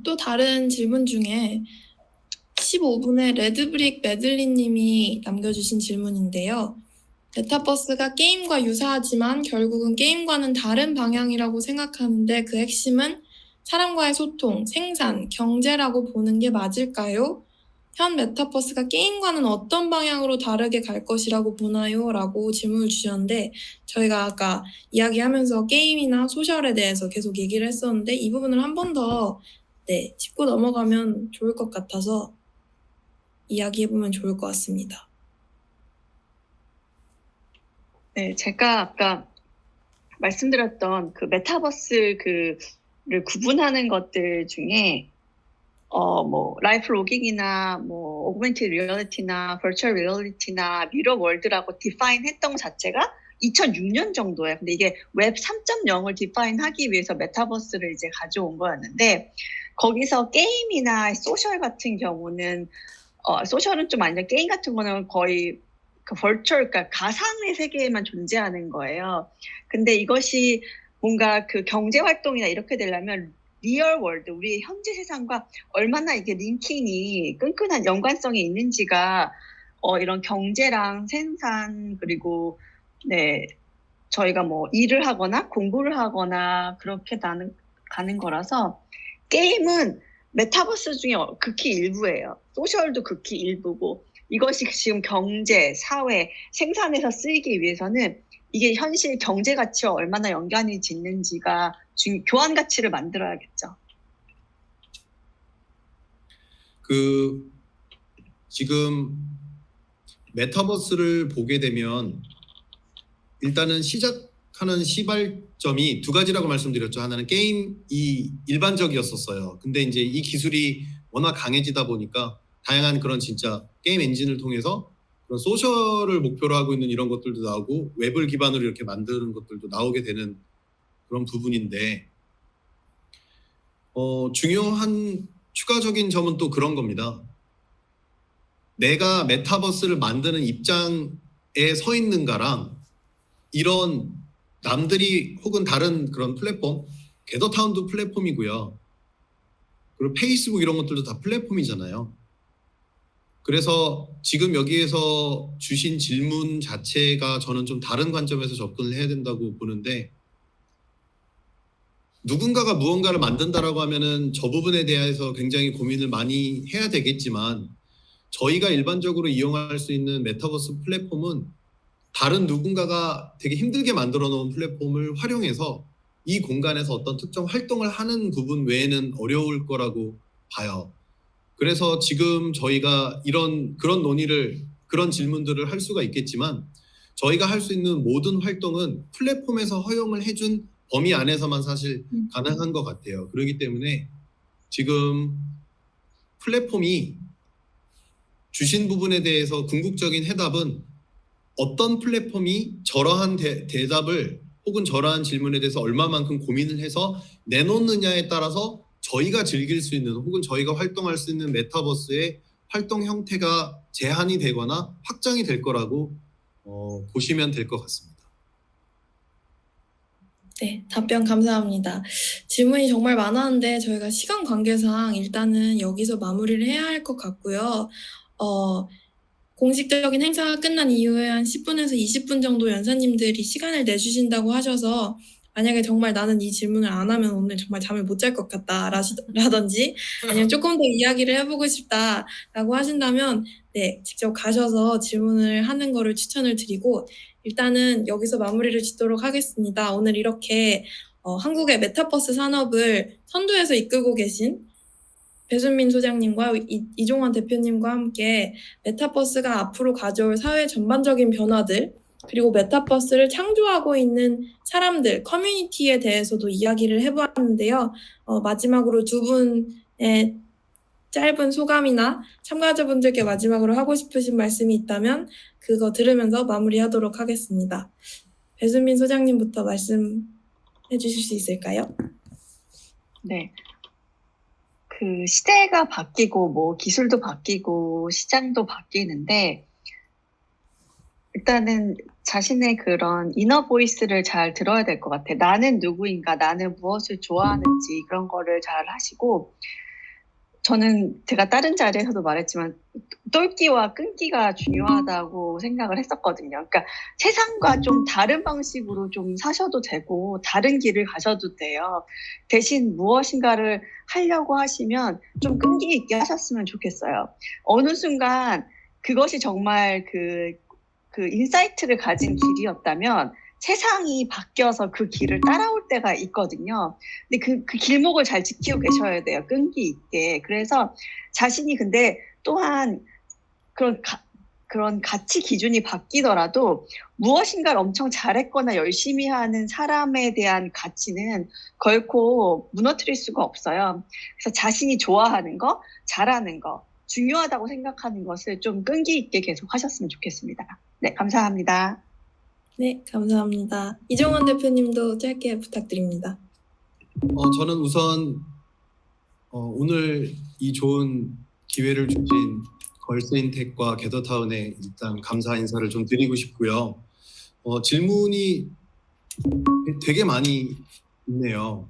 또 다른 질문 중에 15분에 레드브릭 메들리님이 남겨주신 질문인데요. 메타버스가 게임과 유사하지만 결국은 게임과는 다른 방향이라고 생각하는데 그 핵심은 사람과의 소통, 생산, 경제라고 보는 게 맞을까요? 현 메타버스가 게임과는 어떤 방향으로 다르게 갈 것이라고 보나요? 라고 질문을 주셨는데 저희가 아까 이야기하면서 게임이나 소셜에 대해서 계속 얘기를 했었는데 이 부분을 한 번 더 짚고 넘어가면 좋을 것 같아서 이야기해보면 좋을 것 같습니다. 네, 제가 아까 말씀드렸던 그 메타버스를 구분하는 것들 중에 뭐 라이프 로깅이나 뭐 오그멘티드 리얼리티나 버추얼 리얼리티나 미러 월드라고 디파인 했던 것 자체가 2006년 정도예요. 근데 이게 웹 3.0을 디파인하기 위해서 메타버스를 이제 가져온 거였는데 거기서 게임이나 소셜 같은 경우는 소셜은 좀 아닌데 게임 같은 거는 거의 그 버추얼, 그러니까 가상의 세계에만 존재하는 거예요. 근데 이것이 뭔가 그 경제 활동이나 이렇게 되려면 리얼 월드, 우리의 현재 세상과 얼마나 이게 링킹이 끈끈한 연관성이 있는지가 이런 경제랑 생산 그리고 저희가 뭐 일을 하거나 공부를 하거나 그렇게 가는 거라서 게임은 메타버스 중에 극히 일부예요. 소셜도 극히 일부고 이것이 지금 경제, 사회, 생산에서 쓰이기 위해서는 이게 현실 경제 가치와 얼마나 연관이 짓는지가 교환 가치를 만들어야겠죠. 지금 메타버스를 보게 되면 일단은 시작하는 시발점이 두 가지라고 말씀드렸죠. 하나는 게임이 일반적이었었어요. 근데 이제 이 기술이 워낙 강해지다 보니까 다양한 그런 진짜 게임 엔진을 통해서 그런 소셜을 목표로 하고 있는 이런 것들도 나오고 웹을 기반으로 이렇게 만드는 것들도 나오게 되는 그런 부분인데 중요한 추가적인 점은 또 그런 겁니다. 내가 메타버스를 만드는 입장에 서 있는가랑 이런 남들이 혹은 다른 그런 플랫폼, 게더타운도 플랫폼이고요. 그리고 페이스북 이런 것들도 다 플랫폼이잖아요. 그래서 지금 여기에서 주신 질문 자체가 저는 좀 다른 관점에서 접근을 해야 된다고 보는데 누군가가 무언가를 만든다라고 하면은 저 부분에 대해서 굉장히 고민을 많이 해야 되겠지만 저희가 일반적으로 이용할 수 있는 메타버스 플랫폼은 다른 누군가가 되게 힘들게 만들어 놓은 플랫폼을 활용해서 이 공간에서 어떤 특정 활동을 하는 부분 외에는 어려울 거라고 봐요. 그래서 지금 저희가 그런 질문들을 할 수가 있겠지만 저희가 할 수 있는 모든 활동은 플랫폼에서 허용을 해준 범위 안에서만 사실 가능한 것 같아요. 그렇기 때문에 지금 플랫폼이 주신 부분에 대해서 궁극적인 해답은 어떤 플랫폼이 저러한 대답을 혹은 저러한 질문에 대해서 얼마만큼 고민을 해서 내놓느냐에 따라서 저희가 즐길 수 있는 혹은 저희가 활동할 수 있는 메타버스의 활동 형태가 제한이 되거나 확장이 될 거라고 보시면 될 것 같습니다. 네, 답변 감사합니다. 질문이 정말 많았는데 저희가 시간 관계상 일단은 여기서 마무리를 해야 할 것 같고요. 공식적인 행사가 끝난 이후에 한 10분에서 20분 정도 연사님들이 시간을 내주신다고 하셔서 만약에 정말 나는 이 질문을 안 하면 오늘 정말 잠을 못 잘 것 같다 라든지 아니면 조금 더 이야기를 해보고 싶다라고 하신다면 네, 직접 가셔서 질문을 하는 거를 추천을 드리고 일단은 여기서 마무리를 짓도록 하겠습니다. 오늘 이렇게 한국의 메타버스 산업을 선두에서 이끌고 계신 배순민 소장님과 이종원 대표님과 함께 메타버스가 앞으로 가져올 사회 전반적인 변화들 그리고 메타버스를 창조하고 있는 사람들, 커뮤니티에 대해서도 이야기를 해보았는데요. 마지막으로 두 분의 짧은 소감이나 참가자분들께 마지막으로 하고 싶으신 말씀이 있다면 그거 들으면서 마무리하도록 하겠습니다. 배순민 소장님부터 말씀해 주실 수 있을까요? 네. 그 시대가 바뀌고 뭐 기술도 바뀌고 시장도 바뀌는데 일단은 자신의 그런 이너 보이스를 잘 들어야 될 것 같아. 나는 누구인가, 나는 무엇을 좋아하는지 그런 거를 잘 하시고 저는 제가 다른 자리에서도 말했지만 똘끼와 끈기가 중요하다고 생각을 했었거든요. 그러니까 세상과 좀 다른 방식으로 좀 사셔도 되고 다른 길을 가셔도 돼요. 대신 무엇인가를 하려고 하시면 좀 끈기 있게 하셨으면 좋겠어요. 어느 순간 그것이 정말 그 인사이트를 가진 길이었다면 세상이 바뀌어서 그 길을 따라올 때가 있거든요. 근데 그 길목을 잘 지키고 계셔야 돼요. 끈기 있게. 그래서 자신이 근데 또한 그런 가치 기준이 바뀌더라도 무엇인가를 엄청 잘했거나 열심히 하는 사람에 대한 가치는 결코 무너뜨릴 수가 없어요. 그래서 자신이 좋아하는 거, 잘하는 거, 중요하다고 생각하는 것을 좀 끈기 있게 계속 하셨으면 좋겠습니다. 네, 감사합니다. 네, 감사합니다. 이종원 대표님도 짧게 부탁드립니다. 저는 우선 오늘 이 좋은 기회를 주신 걸스인텍과 게더타운에 일단 감사 인사를 좀 드리고 싶고요. 질문이 되게 많이 있네요.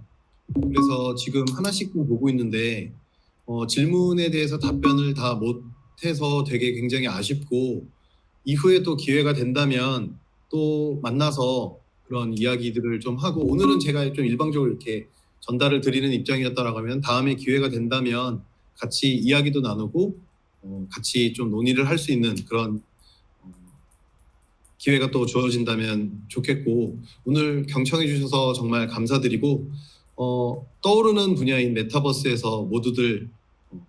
그래서 지금 하나씩 보고 있는데 질문에 대해서 답변을 다 못해서 되게 굉장히 아쉽고 이후에 또 기회가 된다면 또 만나서 그런 이야기들을 좀 하고 오늘은 제가 좀 일방적으로 이렇게 전달을 드리는 입장이었다라고 하면 다음에 기회가 된다면 같이 이야기도 나누고 같이 좀 논의를 할 수 있는 그런 기회가 또 주어진다면 좋겠고 오늘 경청해 주셔서 정말 감사드리고 떠오르는 분야인 메타버스에서 모두들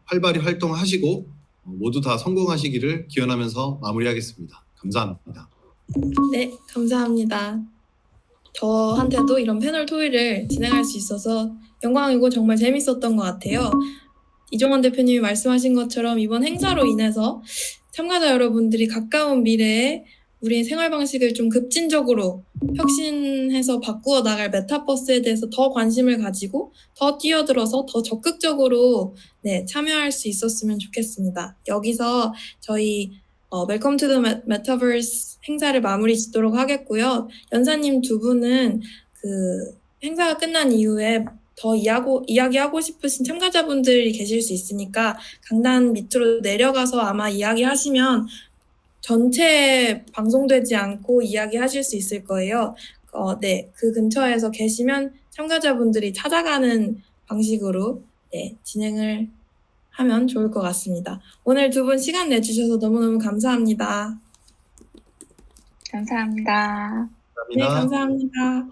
활발히 활동하시고 모두 다 성공하시기를 기원하면서 마무리하겠습니다. 감사합니다. 네, 감사합니다. 저한테도 이런 패널 토의를 진행할 수 있어서 영광이고 정말 재밌었던 것 같아요. 이종원 대표님이 말씀하신 것처럼 이번 행사로 인해서 참가자 여러분들이 가까운 미래에 우리의 생활 방식을 좀 급진적으로 혁신해서 바꾸어 나갈 메타버스에 대해서 더 관심을 가지고 더 뛰어들어서 더 적극적으로 참여할 수 있었으면 좋겠습니다. 여기서 저희 웰컴 투 더 메타버스 행사를 마무리 짓도록 하겠고요. 연사님 두 분은 그 행사가 끝난 이후에 더 이야기하고 싶으신 참가자분들이 계실 수 있으니까 강단 밑으로 내려가서 아마 이야기하시면 전체 방송되지 않고 이야기하실 수 있을 거예요. 네, 그 근처에서 계시면 참가자분들이 찾아가는 방식으로 진행을 하면 좋을 것 같습니다. 오늘 두 분 시간 내주셔서 너무너무 감사합니다. 감사합니다. 네, 감사합니다. 감사합니다.